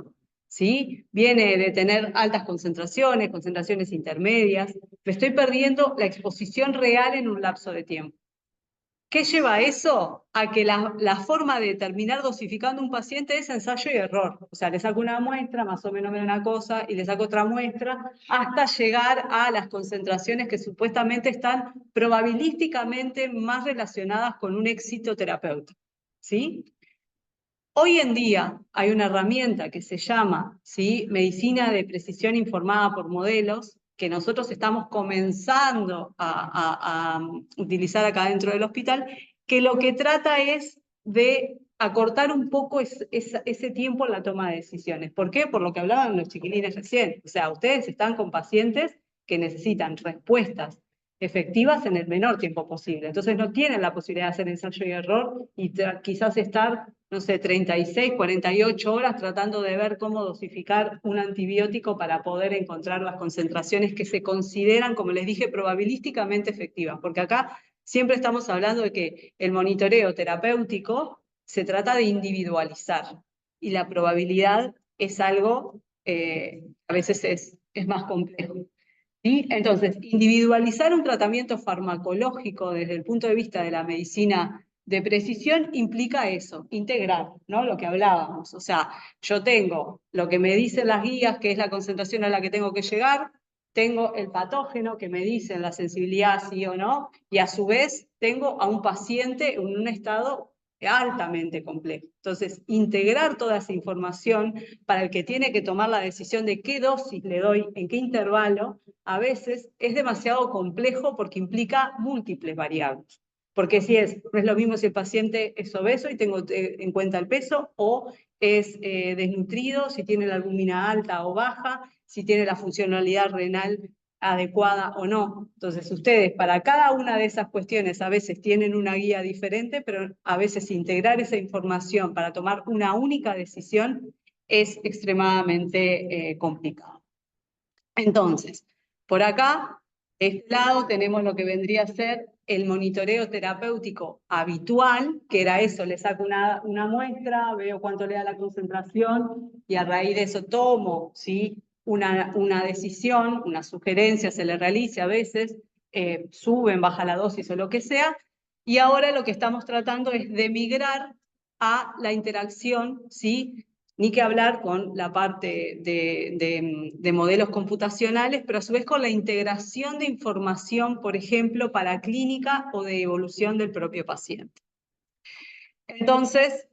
¿Sí? Viene de tener altas concentraciones, concentraciones intermedias, me estoy perdiendo la exposición real en un lapso de tiempo. ¿Qué lleva a eso? A que la forma de terminar dosificando un paciente es ensayo y error. O sea, le saco una muestra, más o menos una cosa, y le saco otra muestra, hasta llegar a las concentraciones que supuestamente están probabilísticamente más relacionadas con un éxito terapéutico. ¿Sí? Hoy en día hay una herramienta que se llama, ¿sí?, medicina de precisión informada por modelos, que nosotros estamos comenzando a utilizar acá dentro del hospital, que lo que trata es de acortar un poco ese tiempo en la toma de decisiones. ¿Por qué? Por lo que hablaban los chiquilines recién. O sea, ustedes están con pacientes que necesitan respuestas efectivas en el menor tiempo posible. Entonces no tienen la posibilidad de hacer ensayo y error y quizás estar, no sé, 36, 48 horas tratando de ver cómo dosificar un antibiótico para poder encontrar las concentraciones que se consideran, como les dije, probabilísticamente efectivas. Porque acá siempre estamos hablando de que el monitoreo terapéutico se trata de individualizar y la probabilidad es algo, a veces es más complejo. ¿Sí? Entonces, individualizar un tratamiento farmacológico desde el punto de vista de la medicina de precisión implica eso, integrar, ¿no? Lo que hablábamos. O sea, yo tengo lo que me dicen las guías, que es la concentración a la que tengo que llegar, tengo el patógeno que me dicen la sensibilidad sí o no, y a su vez tengo a un paciente en un estado altamente complejo. Entonces, integrar toda esa información para el que tiene que tomar la decisión de qué dosis le doy, en qué intervalo, a veces es demasiado complejo porque implica múltiples variables. Porque no es lo mismo si el paciente es obeso y tengo en cuenta el peso, o es desnutrido, si tiene la albúmina alta o baja, si tiene la funcionalidad renal adecuada o no. Entonces ustedes para cada una de esas cuestiones a veces tienen una guía diferente, pero a veces integrar esa información para tomar una única decisión es extremadamente complicado. Entonces, por acá, de este lado tenemos lo que vendría a ser el monitoreo terapéutico habitual, que era eso, le saco una muestra, veo cuánto le da la concentración y a raíz de eso tomo, ¿sí? una decisión, una sugerencia se le realiza a veces, suben, baja la dosis o lo que sea, y ahora lo que estamos tratando es de migrar a la interacción, ¿sí? Ni que hablar con la parte de modelos computacionales, pero a su vez con la integración de información, por ejemplo, para clínica o de evolución del propio paciente. Entonces,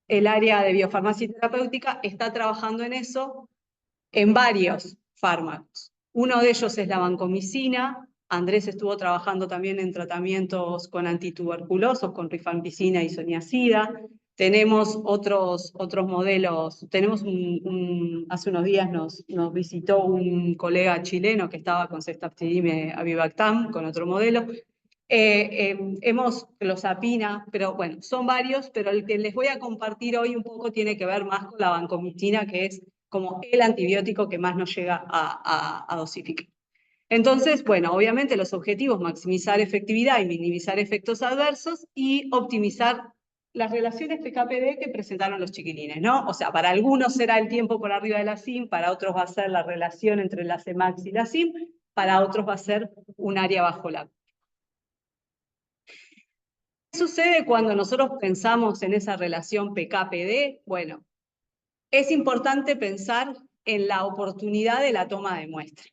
el área de biofarmacia y terapéutica está trabajando en eso en varios fármacos. Uno de ellos es la vancomicina. Andrés estuvo trabajando también en tratamientos con antituberculosos, con rifampicina y isoniazida. Tenemos otros modelos. Tenemos hace unos días nos visitó un colega chileno que estaba con ceftaxime avibactam, con otro modelo. Clozapina, pero bueno, son varios, pero el que les voy a compartir hoy un poco tiene que ver más con la vancomicina, que es como el antibiótico que más nos llega a dosificar. Entonces, bueno, obviamente los objetivos, maximizar efectividad y minimizar efectos adversos y optimizar las relaciones PK/PD que presentaron los chiquilines, ¿no? O sea, para algunos será el tiempo por arriba de la SIM, para otros va a ser la relación entre la Cmax y la SIM, para otros va a ser un área bajo la. ¿Qué sucede cuando nosotros pensamos en esa relación PK/PD? Bueno, es importante pensar en la oportunidad de la toma de muestra.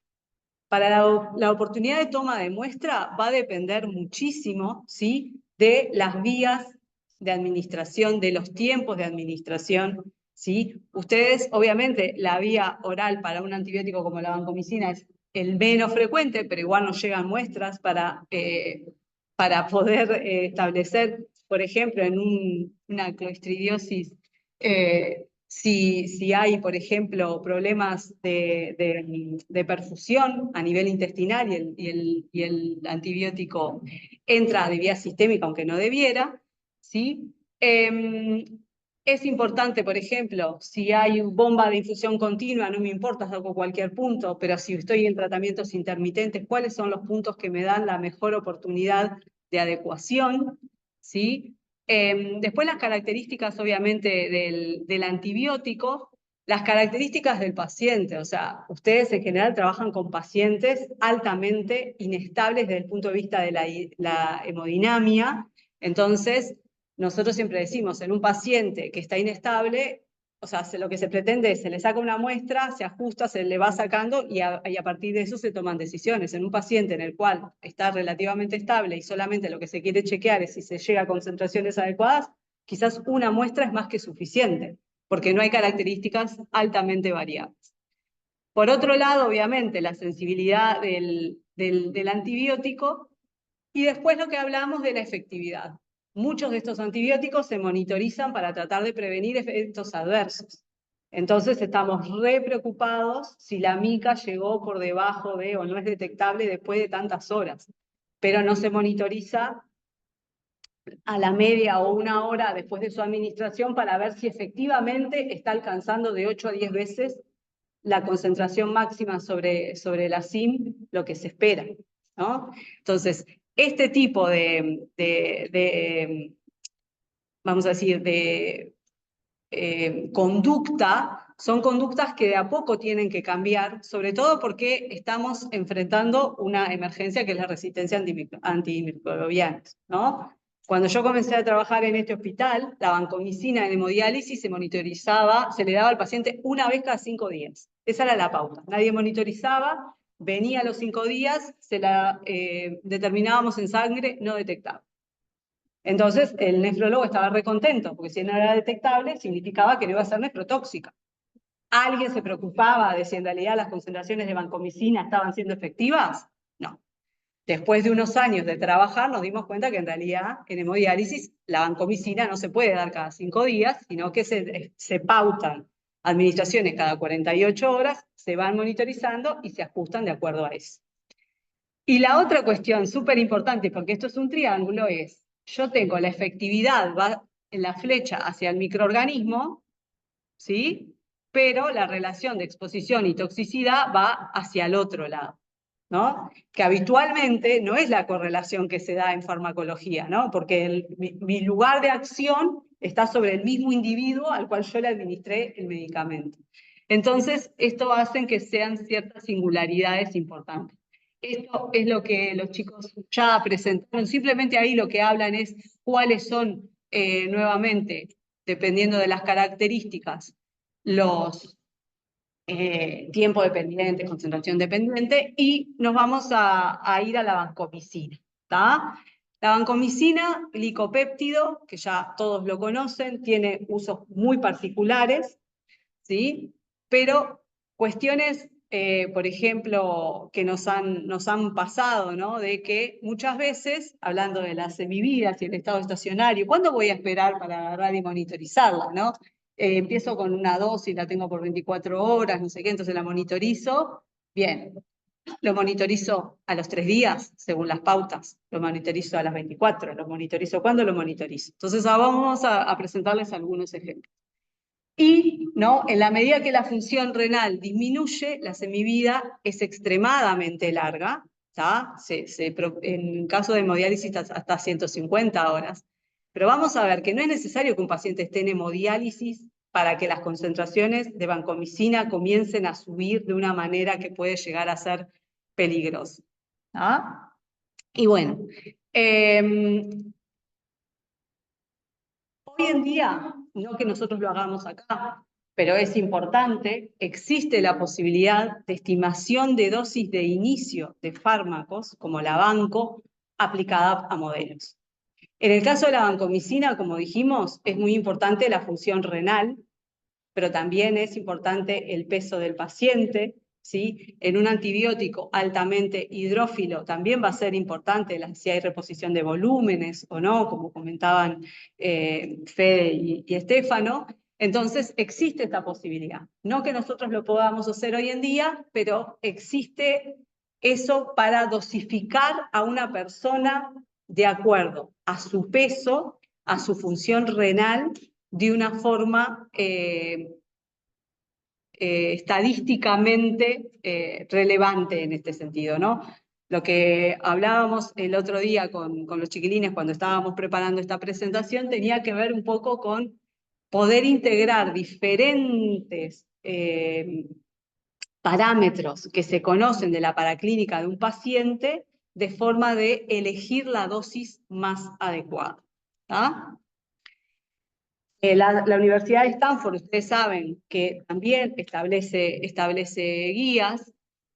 Para la oportunidad de toma de muestra va a depender muchísimo, ¿sí?, de las vías de administración, de los tiempos de administración, ¿sí? Ustedes, obviamente, la vía oral para un antibiótico como la vancomicina es el menos frecuente, pero igual nos llegan muestras para poder establecer, por ejemplo, en una clostridiosis, si hay, por ejemplo, problemas de perfusión a nivel intestinal y el antibiótico entra de vía sistémica, aunque no debiera, ¿sí? Es importante, por ejemplo, si hay bomba de infusión continua, no me importa, saco cualquier punto, pero si estoy en tratamientos intermitentes, ¿cuáles son los puntos que me dan la mejor oportunidad de adecuación? ¿Sí? Después las características, obviamente, del antibiótico, las características del paciente. O sea, ustedes en general trabajan con pacientes altamente inestables desde el punto de vista de la hemodinamia. Entonces, nosotros siempre decimos, en un paciente que está inestable, o sea, lo que se pretende es, se le saca una muestra, se ajusta, se le va sacando y a partir de eso se toman decisiones. En un paciente en el cual está relativamente estable y solamente lo que se quiere chequear es si se llega a concentraciones adecuadas, quizás una muestra es más que suficiente, porque no hay características altamente variables. Por otro lado, obviamente, la sensibilidad del antibiótico y después lo que hablamos de la efectividad. muchos de estos antibióticos se monitorizan para tratar de prevenir efectos adversos. Entonces estamos re preocupados si la mica llegó por debajo de o no es detectable después de tantas horas, pero no se monitoriza a la media o una hora después de su administración para ver si efectivamente está alcanzando de 8 a 10 veces la concentración máxima sobre la SIM, lo que se espera, ¿no? Entonces, este tipo vamos a decir, de conducta, son conductas que de a poco tienen que cambiar, sobre todo porque estamos enfrentando una emergencia que es la resistencia antimicrobiana, ¿no? Cuando yo comencé a trabajar en este hospital, la vancomicina en hemodiálisis se monitorizaba, se le daba al paciente una vez cada 5 días. Esa era la pauta. Nadie monitorizaba, venía a los 5 días, se la determinábamos en sangre, no detectable. Entonces, el nefrólogo estaba recontento, porque si no era detectable, significaba que no iba a ser nefrotóxica. ¿Alguien se preocupaba de si en realidad las concentraciones de vancomicina estaban siendo efectivas? No. Después de unos años de trabajar, nos dimos cuenta que en realidad en hemodiálisis la vancomicina no se puede dar cada 5 días, sino que se pautan administraciones cada 48 horas, se van monitorizando y se ajustan de acuerdo a eso. Y la otra cuestión súper importante, porque esto es un triángulo, es yo tengo la efectividad, va en la flecha hacia el microorganismo, ¿sí? Pero la relación de exposición y toxicidad va hacia el otro lado, ¿no? Que habitualmente no es la correlación que se da en farmacología, ¿no? Porque mi lugar de acción está sobre el mismo individuo al cual yo le administré el medicamento. Entonces, esto hace que sean ciertas singularidades importantes. Esto es lo que los chicos ya presentaron. Simplemente ahí lo que hablan es cuáles son, nuevamente, dependiendo de las características, los tiempo dependiente, concentración dependiente, y nos vamos a ir a la vancomicina. ¿Tá? La vancomicina, glicopéptido, que ya todos lo conocen, tiene usos muy particulares, ¿sí? Pero cuestiones, por ejemplo, que nos han pasado, ¿no? De que muchas veces, hablando de las semividas y el estado estacionario, ¿cuándo voy a esperar para agarrar y monitorizarla, ¿no? Empiezo con una dosis, la tengo por 24 horas, no sé qué, entonces la monitorizo. Bien, lo monitorizo a los 3 días, según las pautas, lo monitorizo a las 24, lo monitorizo. ¿Cuándo lo monitorizo? Entonces vamos a presentarles algunos ejemplos. Y, ¿no? En la medida que la función renal disminuye, la semivida es extremadamente larga, ¿tá? En caso de hemodiálisis hasta 150 horas. Pero vamos a ver que no es necesario que un paciente esté en hemodiálisis para que las concentraciones de vancomicina comiencen a subir de una manera que puede llegar a ser peligrosa. ¿Ah? Y bueno, hoy en día, no que nosotros lo hagamos acá, pero es importante, existe la posibilidad de estimación de dosis de inicio de fármacos, como la vanco, aplicada a modelos. En el caso de la vancomicina, como dijimos, es muy importante la función renal, pero también es importante el peso del paciente, ¿sí? En un antibiótico altamente hidrófilo también va a ser importante si hay reposición de volúmenes o no, como comentaban Fede y Estefano. Entonces existe esta posibilidad. No que nosotros lo podamos hacer hoy en día, pero existe eso para dosificar a una persona de acuerdo a su peso, a su función renal, de una forma estadísticamente relevante en este sentido, ¿no? Lo que hablábamos el otro día con los chiquilines cuando estábamos preparando esta presentación tenía que ver un poco con poder integrar diferentes parámetros que se conocen de la paraclínica de un paciente de forma de elegir la dosis más adecuada. ¿Tá? La Universidad de Stanford, ustedes saben que también establece guías.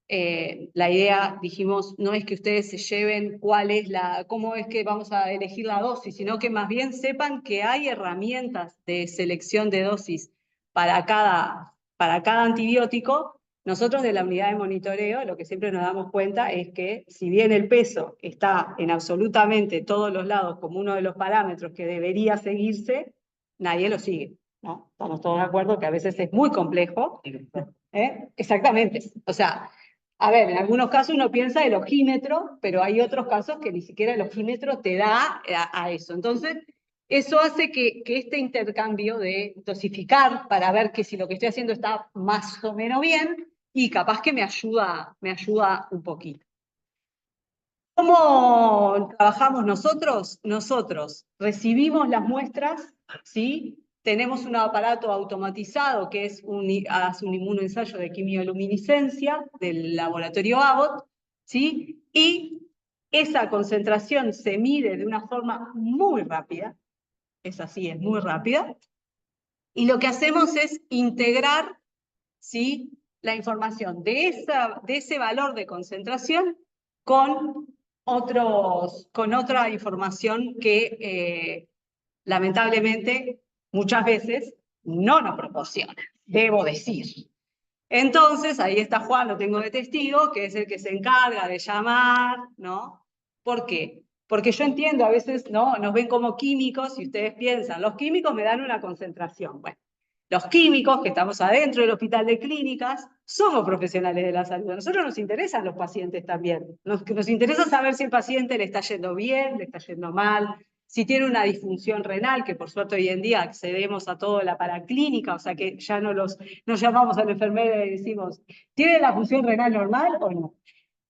La idea, dijimos, no es que ustedes se lleven cómo es que vamos a elegir la dosis, sino que más bien sepan que hay herramientas de selección de dosis para cada antibiótico, nosotros de la unidad de monitoreo lo que siempre nos damos cuenta es que si bien el peso está en absolutamente todos los lados como uno de los parámetros que debería seguirse, nadie lo sigue, ¿no? Estamos todos de acuerdo que a veces es muy complejo. Exactamente. O sea, a ver, en algunos casos uno piensa el ojímetro, pero hay otros casos que ni siquiera el ojímetro te da a eso. Entonces, eso hace que este intercambio de dosificar para ver que si lo que estoy haciendo está más o menos bien, y capaz que me ayuda un poquito. ¿Cómo trabajamos nosotros? Nosotros recibimos las muestras, ¿sí? Tenemos un aparato automatizado que hace un inmunoensayo de quimioluminiscencia del laboratorio Abbott, ¿sí? Y esa concentración se mide de una forma muy rápida, es así, es muy rápida, y lo que hacemos es integrar, ¿sí?, la información de ese valor de concentración con otra información que lamentablemente muchas veces no nos proporciona, debo decir. Entonces, ahí está Juan, lo tengo de testigo, que es el que se encarga de llamar, ¿no? ¿Por qué? Porque yo entiendo, a veces, ¿no?, nos ven como químicos y ustedes piensan, los químicos me dan una concentración. Bueno, los químicos que estamos adentro del hospital de clínicas somos profesionales de la salud. A nosotros nos interesan los pacientes también. Nos interesa saber si el paciente le está yendo bien, le está yendo mal, si tiene una disfunción renal, que por suerte hoy en día accedemos a toda la paraclínica, o sea que ya nos llamamos a la enfermera y decimos, ¿tiene la función renal normal o no?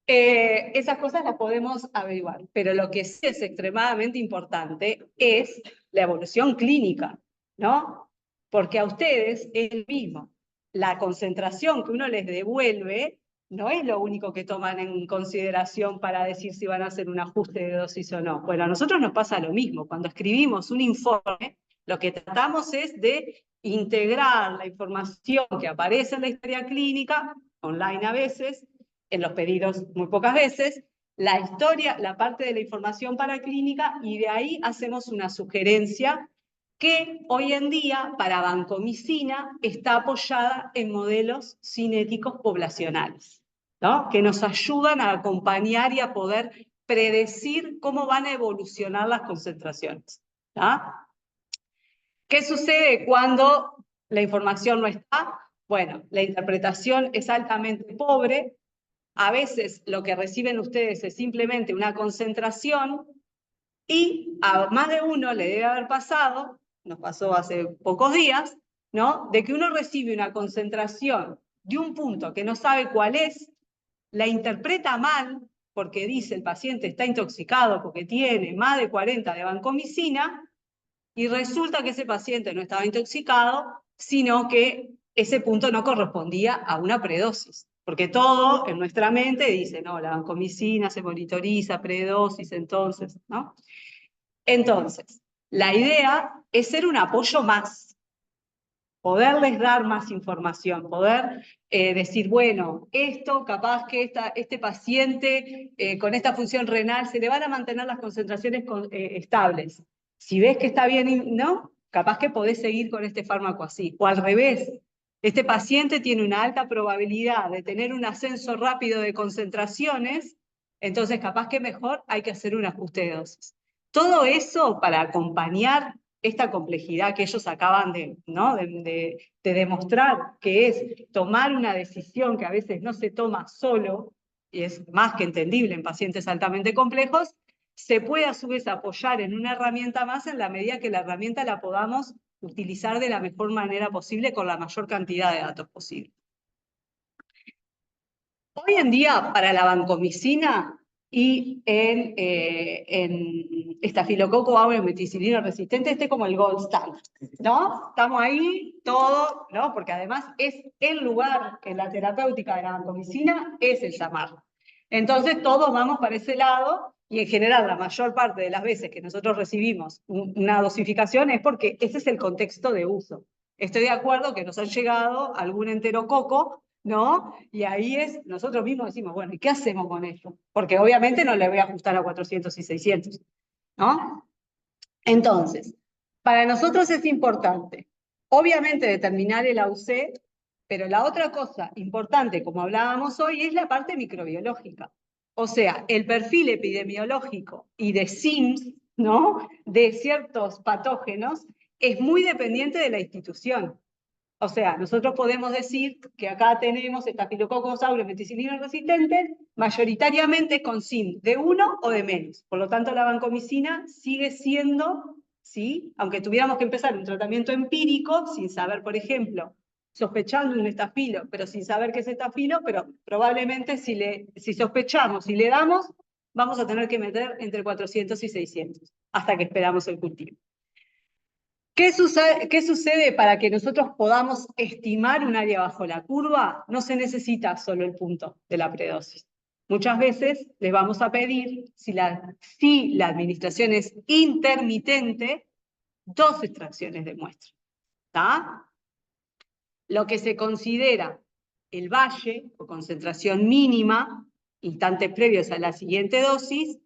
Esas cosas las podemos averiguar, pero lo que sí es extremadamente importante es la evolución clínica, ¿no? Porque a ustedes es lo mismo. La concentración que uno les devuelve no es lo único que toman en consideración para decir si van a hacer un ajuste de dosis o no. Bueno, a nosotros nos pasa lo mismo. Cuando escribimos un informe, lo que tratamos es de integrar la información que aparece en la historia clínica, online a veces, en los pedidos muy pocas veces, la historia, la parte de la información paraclínica, y de ahí hacemos una sugerencia que hoy en día para vancomicina está apoyada en modelos cinéticos poblacionales, ¿no?, que nos ayudan a acompañar y a poder predecir cómo van a evolucionar las concentraciones, ¿no? ¿Qué sucede cuando la información no está? Bueno, la interpretación es altamente pobre. A veces lo que reciben ustedes es simplemente una concentración, y a más de uno le debe haber pasado, nos pasó hace pocos días, ¿no?, de que uno recibe una concentración de un punto que no sabe cuál es, la interpreta mal, porque dice el paciente está intoxicado porque tiene más de 40 de vancomicina, y resulta que ese paciente no estaba intoxicado, sino que ese punto no correspondía a una predosis. Porque todo en nuestra mente dice, no, la vancomicina se monitoriza, predosis, entonces, ¿no? Entonces, la idea es ser un apoyo más, poderles dar más información, poder decir, bueno, esto capaz que este paciente con esta función renal se le van a mantener las concentraciones estables. Si ves que está bien, ¿no?, capaz que podés seguir con este fármaco así. O al revés, este paciente tiene una alta probabilidad de tener un ascenso rápido de concentraciones, entonces capaz que mejor hay que hacer un ajuste de dosis. Todo eso para acompañar esta complejidad que ellos acaban ¿no?, de demostrar, que es tomar una decisión que a veces no se toma solo, y es más que entendible en pacientes altamente complejos, se puede a su vez apoyar en una herramienta más en la medida que la herramienta la podamos utilizar de la mejor manera posible con la mayor cantidad de datos posible. Hoy en día, para la vancomicina y en estafilococo aureus meticilina resistente, este es como el gold standard, ¿no? Estamos ahí, todo, ¿no? Porque además es el lugar en la terapéutica de la vancomicina, es el llamar. Entonces todos vamos para ese lado, y en general la mayor parte de las veces que nosotros recibimos una dosificación es porque ese es el contexto de uso. Estoy de acuerdo que nos han llegado algún enterococo, ¿no? Y ahí nosotros mismos decimos, bueno, ¿y qué hacemos con esto? Porque obviamente no le voy a ajustar a 400 y 600, ¿no? Entonces, para nosotros es importante, obviamente, determinar el AUC, Pero la otra cosa importante, como hablábamos hoy, es la parte microbiológica. O sea, el perfil epidemiológico y de SIMS, ¿no? De ciertos patógenos, es muy dependiente de la institución. O sea, nosotros podemos decir que acá tenemos Staphylococcus aureus meticilino resistente, mayoritariamente con SIM de 1 o de menos. Por lo tanto, la vancomicina sigue siendo, ¿sí? Aunque tuviéramos que empezar un tratamiento empírico, sin saber, por ejemplo, sospechando un estafilo, pero sin saber qué es estafilo, pero probablemente si sospechamos y le damos, vamos a tener que meter entre 400 y 600, hasta que esperamos el cultivo. ¿Qué sucede para que nosotros podamos estimar un área bajo la curva? No se necesita solo el punto de la predosis. Muchas veces les vamos a pedir, si la administración es intermitente, 2 extracciones de muestra. ¿Está? Lo que se considera el valle, o concentración mínima, instantes previos a la siguiente dosis,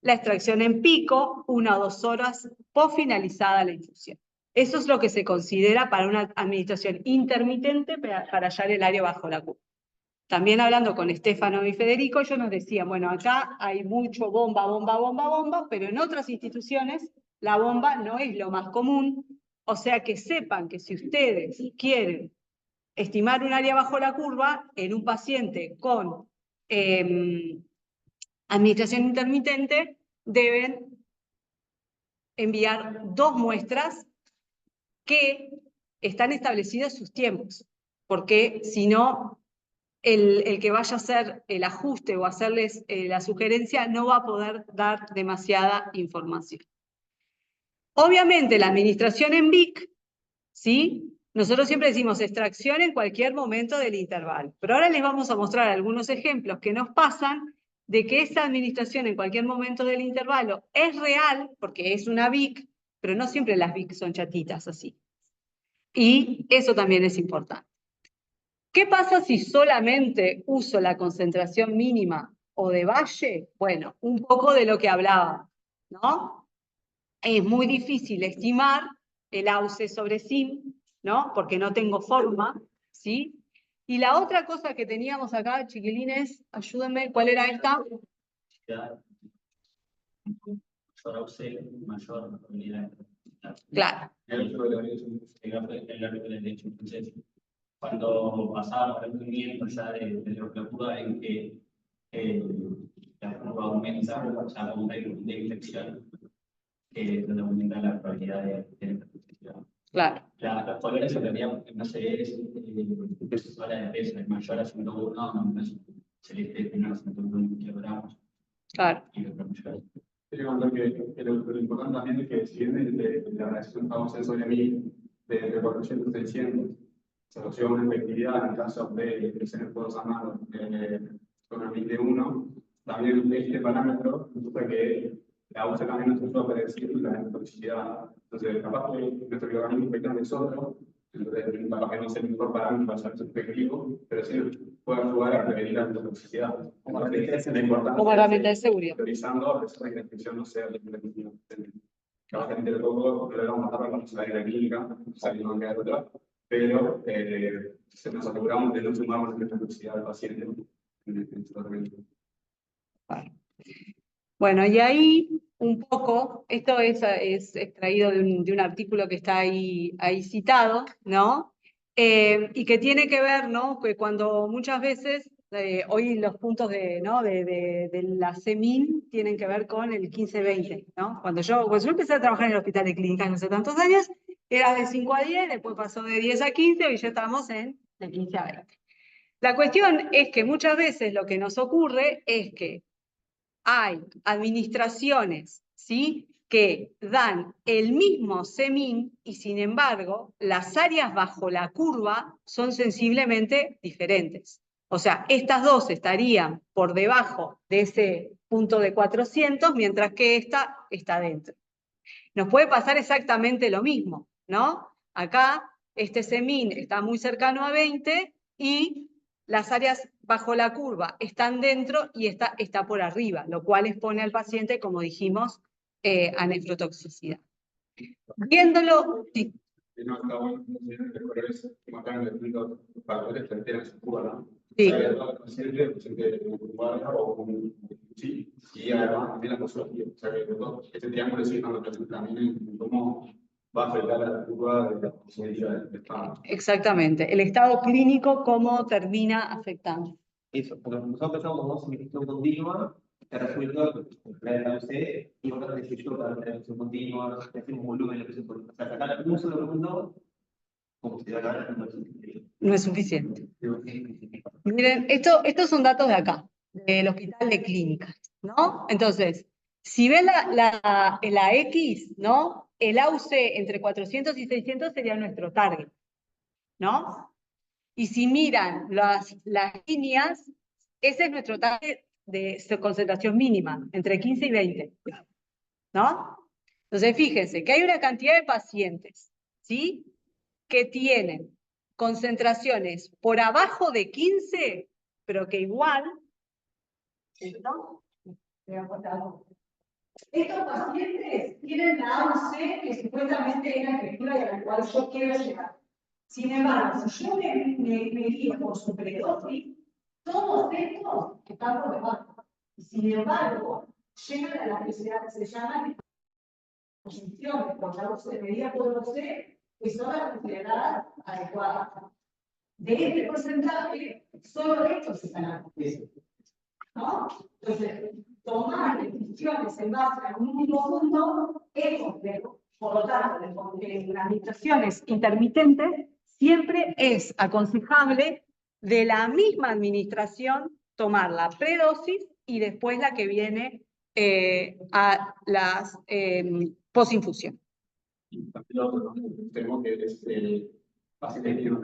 la extracción en pico, 1 o 2 horas post finalizada la infusión. Eso es lo que se considera para una administración intermitente para hallar el área bajo la curva. También hablando con Estefano y Federico, ellos nos decían, bueno, acá hay mucho bomba, pero en otras instituciones la bomba no es lo más común, o sea que sepan que si ustedes quieren estimar un área bajo la curva en un paciente con administración intermitente, deben enviar 2 muestras que están establecidos sus tiempos, porque si no, el que vaya a hacer el ajuste o hacerles la sugerencia no va a poder dar demasiada información. Obviamente la administración en VIC, ¿sí? Nosotros siempre decimos extracción en cualquier momento del intervalo, pero ahora les vamos a mostrar algunos ejemplos que nos pasan de que esa administración en cualquier momento del intervalo es real, porque es una VIC, pero no siempre las VIC son chatitas así. Y eso también es importante. ¿Qué pasa si solamente uso la concentración mínima o de valle? Bueno, un poco de lo que hablaba, ¿no? Es muy difícil estimar el AUC sobre SIM, ¿no? Porque no tengo forma, ¿sí? Y la otra cosa que teníamos acá, chiquilines, ayúdenme, ¿cuál era esta? Mayor AUC, mayor probabilidad. Claro. Entonces, cuando pasaba el movimiento ya de la curva en que la curva aumenta, ya aumenta de infección, donde aumenta la probabilidad de infección. Claro. Las colores se verían en base es hora de peso, es mayor a 101, celeste menor a 101 kilogramos. Claro. Y otro mayor. Yo creo que lo importante también es que si bien la reacción AUC sobre mí de 400 a 600 se asocia a una efectividad en caso de crecer todos a mano con el 21, también este parámetro resulta que la AUC también nos ayuda a predecir la toxicidad. Entonces, capaz que nuestro organismo infectante es otro, entonces capaz que no es el mejor parámetro para saber su efectivo, pero sí puede ayudar a prevenir la toxicidad. Como herramienta de seguridad. Priorizando a pesar de que la infección no sea la infección. Capaz que entre todo, no le vamos a matar cuando se va a ir a la clínica, sabiendo que hay otra, pero nos aseguramos de no sumarnos la toxicidad al paciente en el tratamiento. Bueno, y ahí un poco, esto es extraído de un artículo que está ahí citado, ¿no? Y que tiene que ver, ¿no? Que cuando muchas veces, hoy los puntos de la CEMIN tienen que ver con el 15-20, ¿no? Cuando yo empecé a trabajar en el hospital de clínicas no hace tantos años, era de 5 a 10, después pasó de 10 a 15 y ya estamos de 15 a 20. La cuestión es que muchas veces lo que nos ocurre es que hay administraciones, ¿sí?, que dan el mismo CEMIN y sin embargo las áreas bajo la curva son sensiblemente diferentes. O sea, estas dos estarían por debajo de ese punto de 400, mientras que esta está dentro. Nos puede pasar exactamente lo mismo, ¿no? Acá este CEMIN está muy cercano a 20 y las áreas bajo la curva están dentro y esta está por arriba, lo cual expone al paciente, como dijimos, a nefrotoxicidad. Viéndolo... Sí. no está bueno, de colores que marcan el punto para poder frente a su curva, ¿no? Sí. O sea, el paciente o un sí, y además también la posología. O sea, que este triángulo sí nos representa también en cómo va a afectar a la curva de la posibilidad del estado. Exactamente. El estado clínico, cómo termina afectando. Eso, porque nosotros pensamos como suministración continua, te resuelto la UC, y vos te yo para la función continua, te hacemos volumen de presión por. O sea, sacar un solo punto, como si la No es suficiente. Miren, estos son datos de acá, del Hospital de Clínicas, ¿no? Entonces, si ven la X, ¿no? El AUC entre 400 y 600 sería nuestro target, ¿no? Y si miran las líneas, ese es nuestro target de concentración mínima, entre 15 y 20, ¿no? Entonces, fíjense que hay una cantidad de pacientes, ¿sí? Que tienen concentraciones por abajo de 15, pero que igual, ¿no? Estos pacientes tienen la AUC que supuestamente es la escritura a la cual yo quiero llegar. Sin embargo, si yo me guío por su predosis, todos estos están por debajo. Sin embargo, llegan a la velocidad que se llaman posiciones por la AUC medida por AUC, que son las consideradas adecuadas. De este porcentaje, solo estos están adecuados, ¿no? Entonces, tomar decisiones en base a un único punto es complejo. Por lo tanto, en las administraciones intermitentes siempre es aconsejable de la misma administración tomar la predosis y después la que viene a las posinfusión. Y también lo otro, ¿no? Tenemos que es el paciente tiene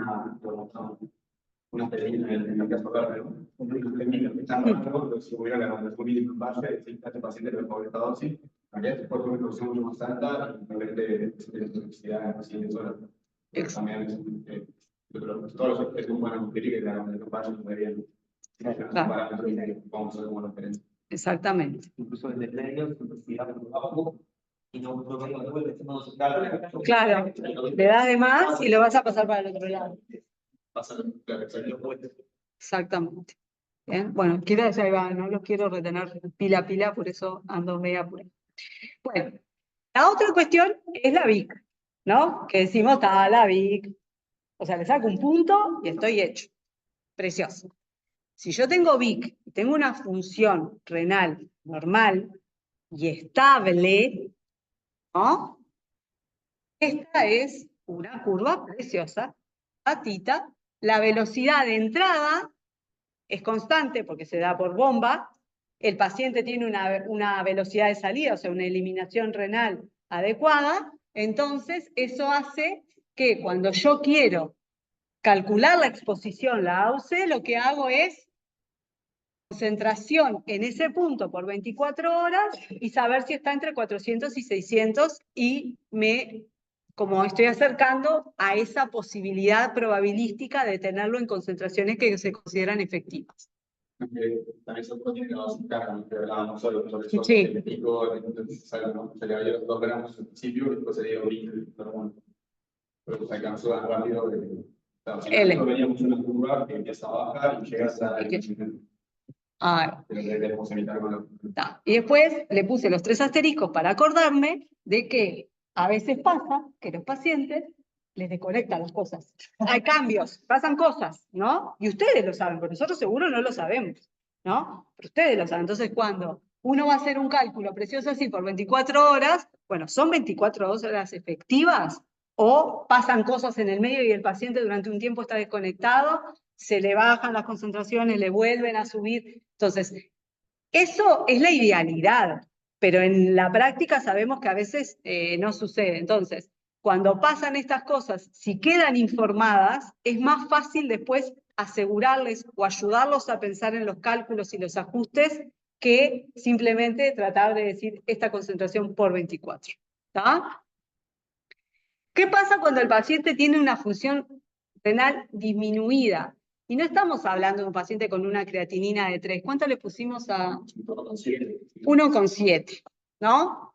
una técnica en el caso verde, ¿no? Una técnica que está raro, pero si hubiera la relación mínima en base, es decir, este paciente le va a esta dosis, habría este cuerpo de producción mucho más alta y probablemente de toxicidad en el paciente solo. También todos los expertos van a cumplir que la base no deberían. Vamos a ver cómo lo diferencia. Exactamente. Incluso desde medios, toxicidad por abajo, y no vengo de vuelta, no se carga. Claro, le das de más y lo vas a pasar para el otro lado. Exactamente. Bien, bueno, ahí va, no los quiero retener pila a pila, por eso ando media apurada. Bueno, la otra cuestión es la VIC, ¿no? Que decimos, está la VIC. O sea, le saco un punto y estoy hecho. Precioso. Si yo tengo VIC y tengo una función renal normal y estable, ¿no? Esta es una curva preciosa, patita. La velocidad de entrada es constante porque se da por bomba. El paciente tiene una velocidad de salida, o sea, una eliminación renal adecuada. Entonces, eso hace que cuando yo quiero calcular la exposición, la AUC, lo que hago es concentración en ese punto por 24 horas y saber si está entre 400 y 600 y como estoy acercando a esa posibilidad probabilística de tenerlo en concentraciones que se consideran efectivas. También se puede tener la carga, ¿no? Que hablábamos sobre eso, Sí. el pico, entonces se le había los 2 gramos al principio y después se le dio 20, pero bueno, pero se alcanzó tan rápido que nosotros veníamos una curva que empieza a bajar y llega hasta debemos evitar con Y después le puse los 3 asteriscos para acordarme de que a veces pasa que los pacientes les desconectan las cosas. Hay cambios, pasan cosas, ¿no? Y ustedes lo saben, pero nosotros seguro no lo sabemos, ¿no? Pero ustedes lo saben. Entonces, cuando uno va a hacer un cálculo precioso así por 24 horas, bueno, ¿son 24 horas efectivas? ¿O pasan cosas en el medio y el paciente durante un tiempo está desconectado, se le bajan las concentraciones, le vuelven a subir? Entonces, eso es la idealidad, pero en la práctica sabemos que a veces no sucede. Entonces, cuando pasan estas cosas, si quedan informadas, es más fácil después asegurarles o ayudarlos a pensar en los cálculos y los ajustes que simplemente tratar de decir esta concentración por 24. ¿Está? ¿Qué pasa cuando el paciente tiene una función renal disminuida? Y no estamos hablando de un paciente con una creatinina de 3. ¿Cuánto le pusimos a 1,7? ¿No?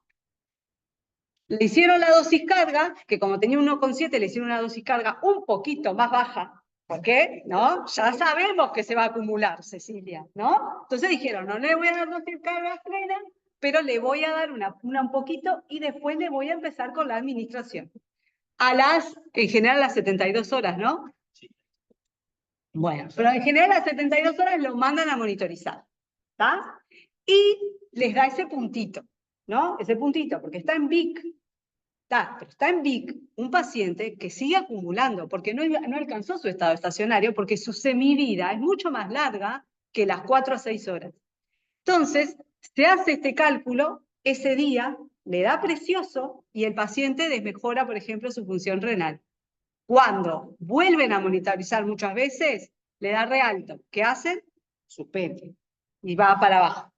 Le hicieron la dosis carga, que como tenía 1,7, le hicieron una dosis carga un poquito más baja. ¿Por qué? ¿No? Ya sabemos que se va a acumular, Cecilia, ¿no? Entonces dijeron, no le voy a dar dosis carga plena, pero le voy a dar una un poquito y después le voy a empezar con la administración. En general, las 72 horas, ¿no? Bueno, pero en general las 72 horas lo mandan a monitorizar, ¿está? Y les da ese puntito, ¿no? Ese puntito, porque está en VIC. Pero está en VIC un paciente que sigue acumulando, porque no alcanzó su estado estacionario, porque su semivida es mucho más larga que las 4 a 6 horas. Entonces, se hace este cálculo, ese día le da precioso y el paciente desmejora, por ejemplo, su función renal. Cuando vuelven a monitorizar muchas veces, le da re alto. ¿Qué hacen? Suspenden y va para abajo.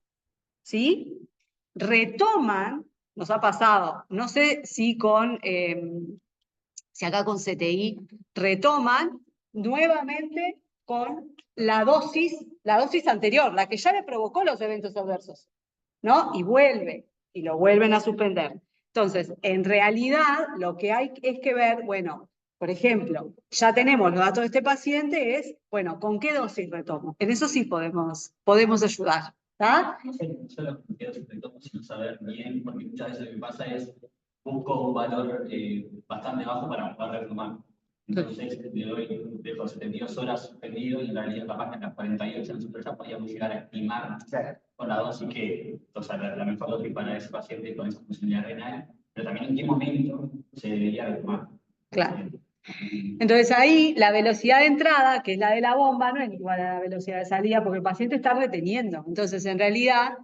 ¿Sí? Retoman, nos ha pasado, no sé si si acá con CTI, retoman nuevamente con la dosis anterior, la que ya le provocó los eventos adversos, ¿no? Y vuelve, y lo vuelven a suspender. Entonces, en realidad, lo que hay es que ver, bueno, por ejemplo, ya tenemos los datos de este paciente, es, bueno, ¿con qué dosis retomo? En eso sí podemos ayudar, ¿está? Yo lo que quiero sobre todo sin saber bien, porque muchas veces lo que pasa es busco un valor bastante bajo para poder retomar. Entonces, le doy, dejo 72 horas suspendido y en realidad capaz que en las 48 nosotros ya podíamos llegar a estimar con la dosis que, o sea, la mejor dosis para ese paciente con esa funcionalidad renal, pero también en qué momento se debería retomar. Claro. Entonces ahí la velocidad de entrada, que es la de la bomba, no es igual a la velocidad de salida porque el paciente está reteniendo. Entonces, en realidad,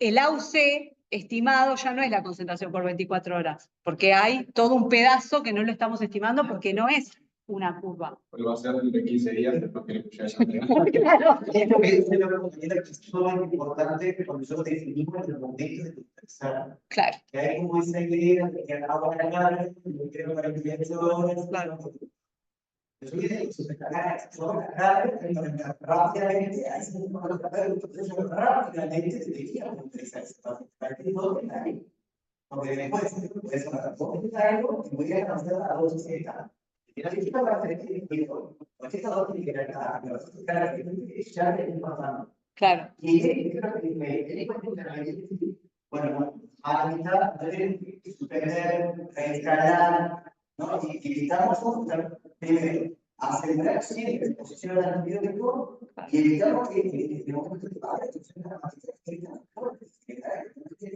el AUC estimado ya no es la concentración por 24 horas, porque hay todo un pedazo que no lo estamos estimando porque no es una curva. Pues va a ser de 15 días después que le escuché esa Claro. Es lo que dice la compañera, que es sumamente importante que cuando nosotros definimos los momentos de utilizar. Claro. Que hay como esa idea de que acabo de ganar, que quiero 48 horas. Claro. Yo dije, si se carga, rápidamente, ahí se puede tratar el proceso rápidamente, deberíamos utilizar ese paciente. Para que no tenga ahí. Porque después, puedes hacer algo y voy a avanzar a dosis de tal. Y la visita va a hacer esta dosis de cada ya le estoy pasando. Claro. Y creo que bueno, a la mitad deben suspender, reinstalar, ¿no? Y evitamos primero asegurar siempre la exposición al antibiótico y evitamos que en el momento que vaya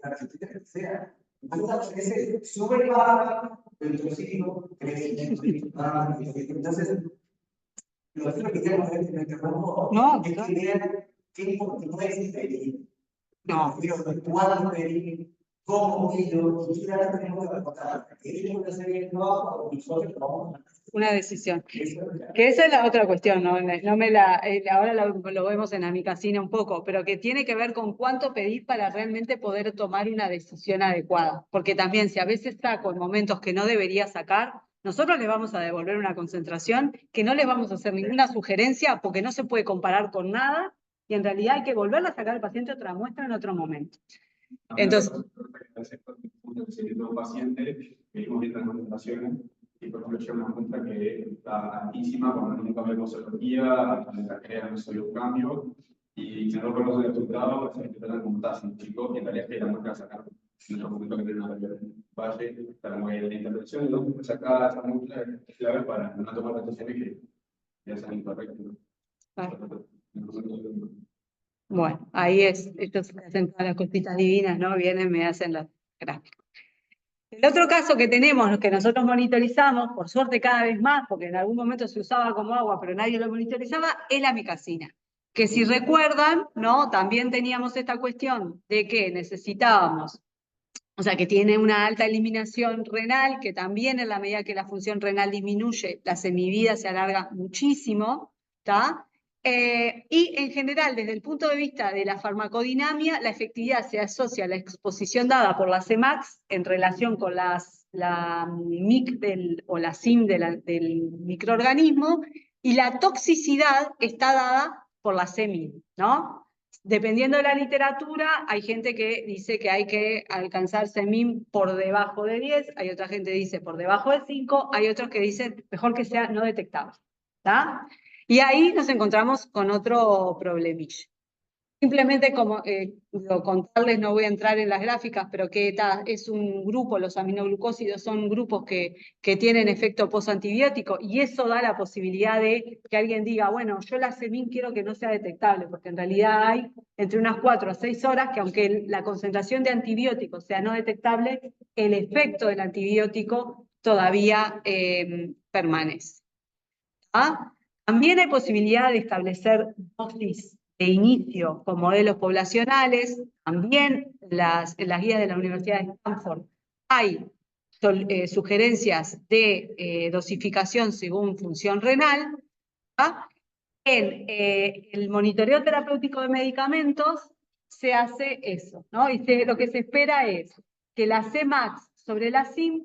a sea. Muchas veces sube y baja, el trocito, entonces, lo que queremos ver en el No, es que vean qué no es pedir. No. Cuándo pedir, cómo pedirlo, y qué ahora tenemos que aportar. Ellos van a hacer el trabajo, nosotros vamos a una decisión. Que esa es la otra cuestión, ¿no? Ahora lo vemos en Amicacina un poco, pero que tiene que ver con cuánto pedir para realmente poder tomar una decisión adecuada. Porque también si a veces saco en momentos que no debería sacar, nosotros les vamos a devolver una concentración que no les vamos a hacer ninguna sugerencia porque no se puede comparar con nada y en realidad hay que volverla a sacar al paciente otra muestra en otro momento. Entonces, un paciente, pedimos bien las concentraciones, y por ejemplo llega una muestra que está altísima, cuando nunca vemos cirugía, la crea no solo un cambio, y si no conoce el resultado, se interpretan como tasa un chico, y en realidad es que la muestra a sacar en otro momento que tiene una valle, para muy bien la intervención, entonces pues acá esta muestra es clave para no tomar decisiones que ya sean incorrectas. Bueno, ahí ellos hacen todas las cositas divinas, ¿no? Vienen, me hacen los gráficos. El otro caso que tenemos, que nosotros monitorizamos, por suerte cada vez más, porque en algún momento se usaba como agua, pero nadie lo monitorizaba, es la amicacina. Que si recuerdan, ¿no? También teníamos esta cuestión de que necesitábamos, o sea, que tiene una alta eliminación renal, que también en la medida que la función renal disminuye, la semivida se alarga muchísimo, ¿está? Y en general, desde el punto de vista de la farmacodinamia, la efectividad se asocia a la exposición dada por la CEMAX en relación con la MIC o la SIM del microorganismo, y la toxicidad está dada por la CEMI, ¿no? Dependiendo de la literatura, hay gente que dice que hay que alcanzar CEMIM por debajo de 10, hay otra gente que dice por debajo de 5, hay otros que dicen mejor que sea no detectable. ¿Tá? Y ahí nos encontramos con otro problemilla. Simplemente como contarles, no voy a entrar en las gráficas, pero que es un grupo, los aminoglucósidos son grupos que tienen efecto posantibiótico, y eso da la posibilidad de que alguien diga, bueno, yo la CEMIM quiero que no sea detectable, porque en realidad hay entre unas 4 a 6 horas que aunque la concentración de antibióticos sea no detectable, el efecto del antibiótico todavía permanece. ¿Ah? También hay posibilidad de establecer dosis de inicio con modelos poblacionales. También en las guías de la Universidad de Stanford hay sugerencias de dosificación según función renal. ¿Ah? En el monitoreo terapéutico de medicamentos se hace eso, ¿no? Y lo que se espera es que la Cmax sobre la CIM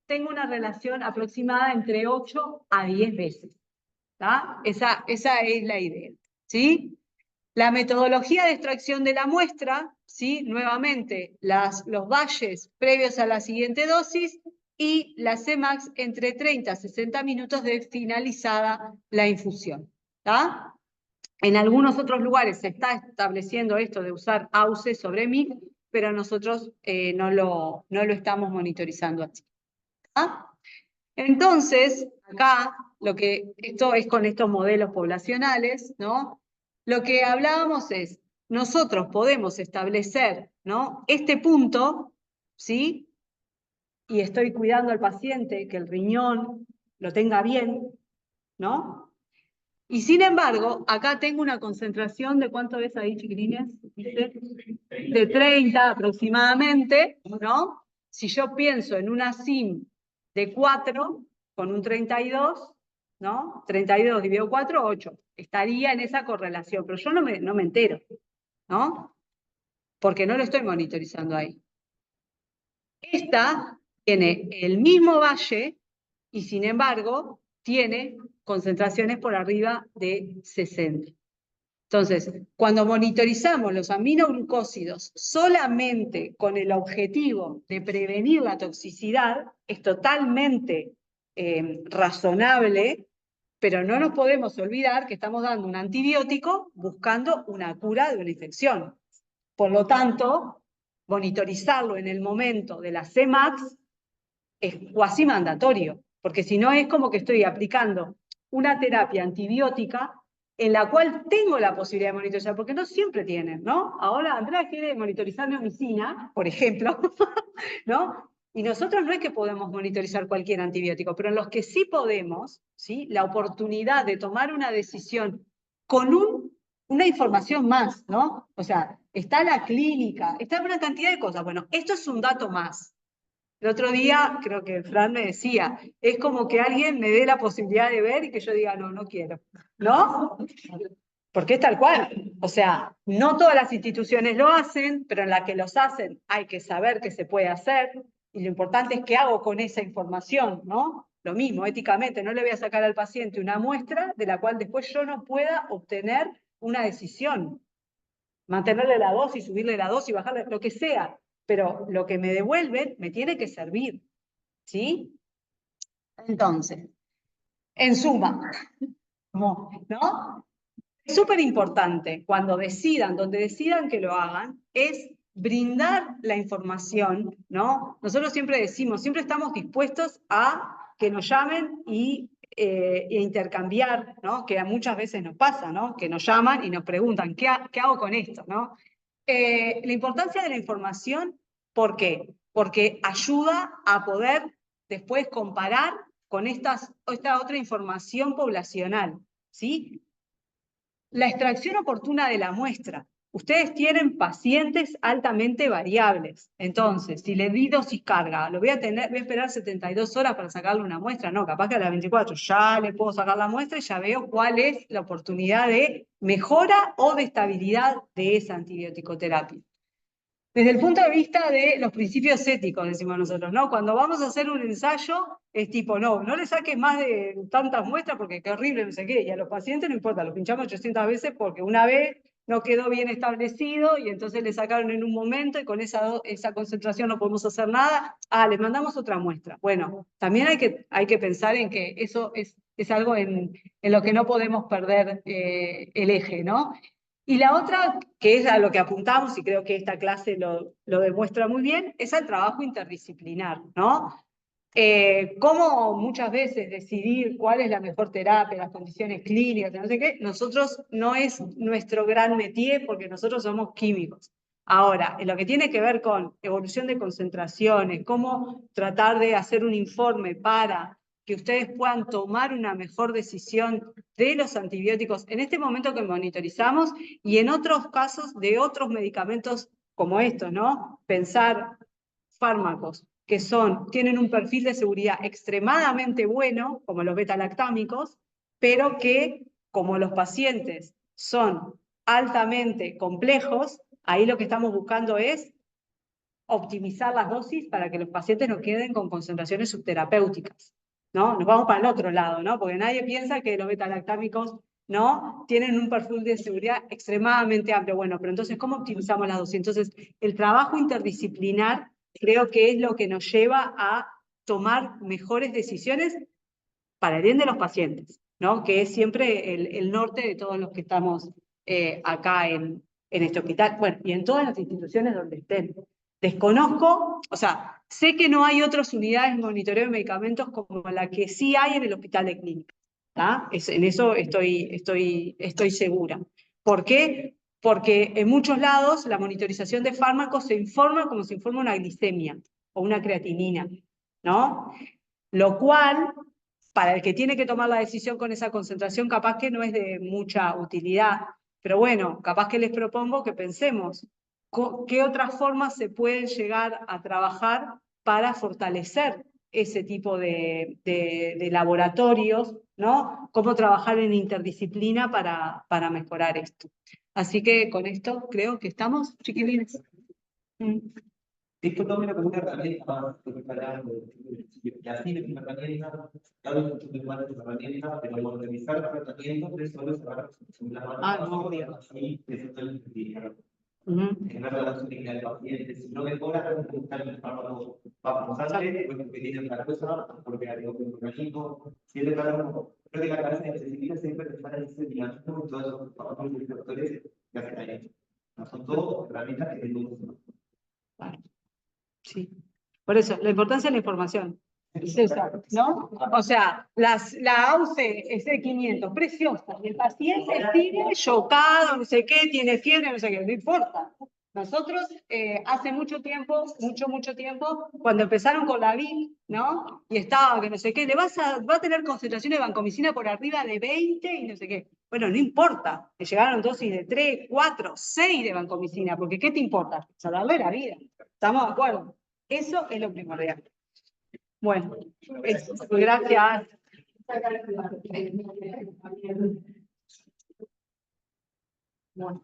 tenga una relación aproximada entre 8 a 10 veces. ¿Tá? Esa es la idea, ¿sí? La metodología de extracción de la muestra, ¿sí? Nuevamente, los valles previos a la siguiente dosis y la Cmax entre 30 a 60 minutos de finalizada la infusión. ¿Tá? En algunos otros lugares se está estableciendo esto de usar AUC sobre MIC, pero nosotros no lo estamos monitorizando así. ¿Tá? Entonces, acá, esto es con estos modelos poblacionales, ¿no? Lo que hablábamos es, nosotros podemos establecer, ¿no? Este punto, ¿sí? Y estoy cuidando al paciente, que el riñón lo tenga bien, ¿no? Y sin embargo, acá tengo una concentración de, ¿cuánto ves ahí, chiquilines? De 30 aproximadamente, ¿no? Si yo pienso en una SIM de 4 con un 32, ¿no? 32 dividido 4, 8. Estaría en esa correlación, pero yo no me entero, ¿no? Porque no lo estoy monitorizando ahí. Esta tiene el mismo valle y sin embargo tiene concentraciones por arriba de 60. Entonces, cuando monitorizamos los aminoglucósidos solamente con el objetivo de prevenir la toxicidad, es totalmente razonable, pero no nos podemos olvidar que estamos dando un antibiótico buscando una cura de una infección. Por lo tanto, monitorizarlo en el momento de la Cmax es cuasi mandatorio, porque si no es como que estoy aplicando una terapia antibiótica en la cual tengo la posibilidad de monitorizar, porque no siempre tienen, ¿no? Ahora Andrea quiere monitorizar neomicina, por ejemplo, ¿no? Y nosotros no es que podemos monitorizar cualquier antibiótico, pero en los que sí podemos, ¿sí? La oportunidad de tomar una decisión con una información más, ¿no? O sea, está la clínica, está una cantidad de cosas. Bueno, esto es un dato más. El otro día, creo que Fran me decía, es como que alguien me dé la posibilidad de ver y que yo diga, no, no quiero, ¿no? Porque es tal cual. O sea, no todas las instituciones lo hacen, pero en la que los hacen hay que saber qué se puede hacer, y lo importante es qué hago con esa información, ¿no? Lo mismo, éticamente, no le voy a sacar al paciente una muestra de la cual después yo no pueda obtener una decisión. Mantenerle la dosis, subirle la dosis, bajarle, lo que sea. Pero lo que me devuelven me tiene que servir, ¿sí? Entonces, en suma, ¿no? Es súper importante cuando decidan, donde decidan que lo hagan, es brindar la información, ¿no? Nosotros siempre decimos, siempre estamos dispuestos a que nos llamen e intercambiar, ¿no? Que muchas veces nos pasa, ¿no? Que nos llaman y nos preguntan, ¿qué hago con esto, ¿no? La importancia de la información, ¿por qué? Porque ayuda a poder después comparar con esta otra información poblacional, ¿sí? La extracción oportuna de la muestra. Ustedes tienen pacientes altamente variables. Entonces, si le di dosis carga, voy a esperar 72 horas para sacarle una muestra. No, capaz que a las 24 ya le puedo sacar la muestra y ya veo cuál es la oportunidad de mejora o de estabilidad de esa antibiótico-terapia. Desde el punto de vista de los principios éticos, decimos nosotros, ¿no? Cuando vamos a hacer un ensayo, es tipo, no le saques más de tantas muestras porque qué horrible, no sé qué. Y a los pacientes no importa, los pinchamos 800 veces porque una vez no quedó bien establecido y entonces le sacaron en un momento y con esa concentración no podemos hacer nada, le mandamos otra muestra. Bueno, también hay que pensar en que eso es algo en lo que no podemos perder el eje, ¿no? Y la otra, que es a lo que apuntamos, y creo que esta clase lo demuestra muy bien, es al trabajo interdisciplinar, ¿no? Cómo muchas veces decidir cuál es la mejor terapia, las condiciones clínicas, no sé qué, nosotros no es nuestro gran métier porque nosotros somos químicos. Ahora, en lo que tiene que ver con evolución de concentraciones, cómo tratar de hacer un informe para que ustedes puedan tomar una mejor decisión de los antibióticos en este momento que monitorizamos y en otros casos de otros medicamentos como estos, ¿no? Pensar fármacos que tienen un perfil de seguridad extremadamente bueno, como los beta-lactámicos, pero que, como los pacientes son altamente complejos, ahí lo que estamos buscando es optimizar las dosis para que los pacientes no queden con concentraciones subterapéuticas, ¿no? Nos vamos para el otro lado, ¿no? Porque nadie piensa que los beta-lactámicos, ¿no? Tienen un perfil de seguridad extremadamente amplio. Bueno, pero entonces, ¿cómo optimizamos las dosis? Entonces, el trabajo interdisciplinar creo que es lo que nos lleva a tomar mejores decisiones para el bien de los pacientes, ¿no? Que es siempre el norte de todos los que estamos acá en este hospital, bueno, y en todas las instituciones donde estén. Desconozco, o sea, sé que no hay otras unidades de monitoreo de medicamentos como la que sí hay en el hospital de clínica. En eso estoy segura. ¿Por qué? Porque en muchos lados la monitorización de fármacos se informa como se informa una glicemia o una creatinina, ¿no? Lo cual, para el que tiene que tomar la decisión con esa concentración, capaz que no es de mucha utilidad. Pero bueno, capaz que les propongo que pensemos qué otras formas se pueden llegar a trabajar para fortalecer ese tipo de laboratorios, ¿no? Cómo trabajar en interdisciplina para mejorar esto. Así que con esto creo que estamos, chiquilines. Esto tome como una herramienta más que preparando, y así es una herramienta, cada uno tiene una herramienta, pero organizar el tratamiento es solo saber la mano, No, obvio. así es todo el que Uh-huh. la relación del paciente, si no mejora, buscar el fármaco va a pasarle, pues porque tiene otra cosa, porque hay otro organismo, si es de creo que la cabeza necesita siempre estar en ese dinamismo y todos esos trabajos y factores que hacen ahí. Son todos herramientas que tenemos. Sí. Por eso, la importancia de la información. Es esa, ¿no? O sea, la AUCE es de 500, preciosa. Y el paciente sigue chocado, no sé qué, tiene fiebre, no sé qué, no importa. Nosotros, hace mucho tiempo, mucho tiempo, cuando empezaron con la VIP, ¿no? Y estaba que no sé qué, va a tener concentraciones de vancomicina por arriba de 20 y no sé qué. Bueno, no importa. Le llegaron dosis de 3, 4, 6 de vancomicina, porque ¿qué te importa? Salvarle la vida. ¿Estamos de acuerdo? Eso es lo primordial. Bueno, gracias. Bueno.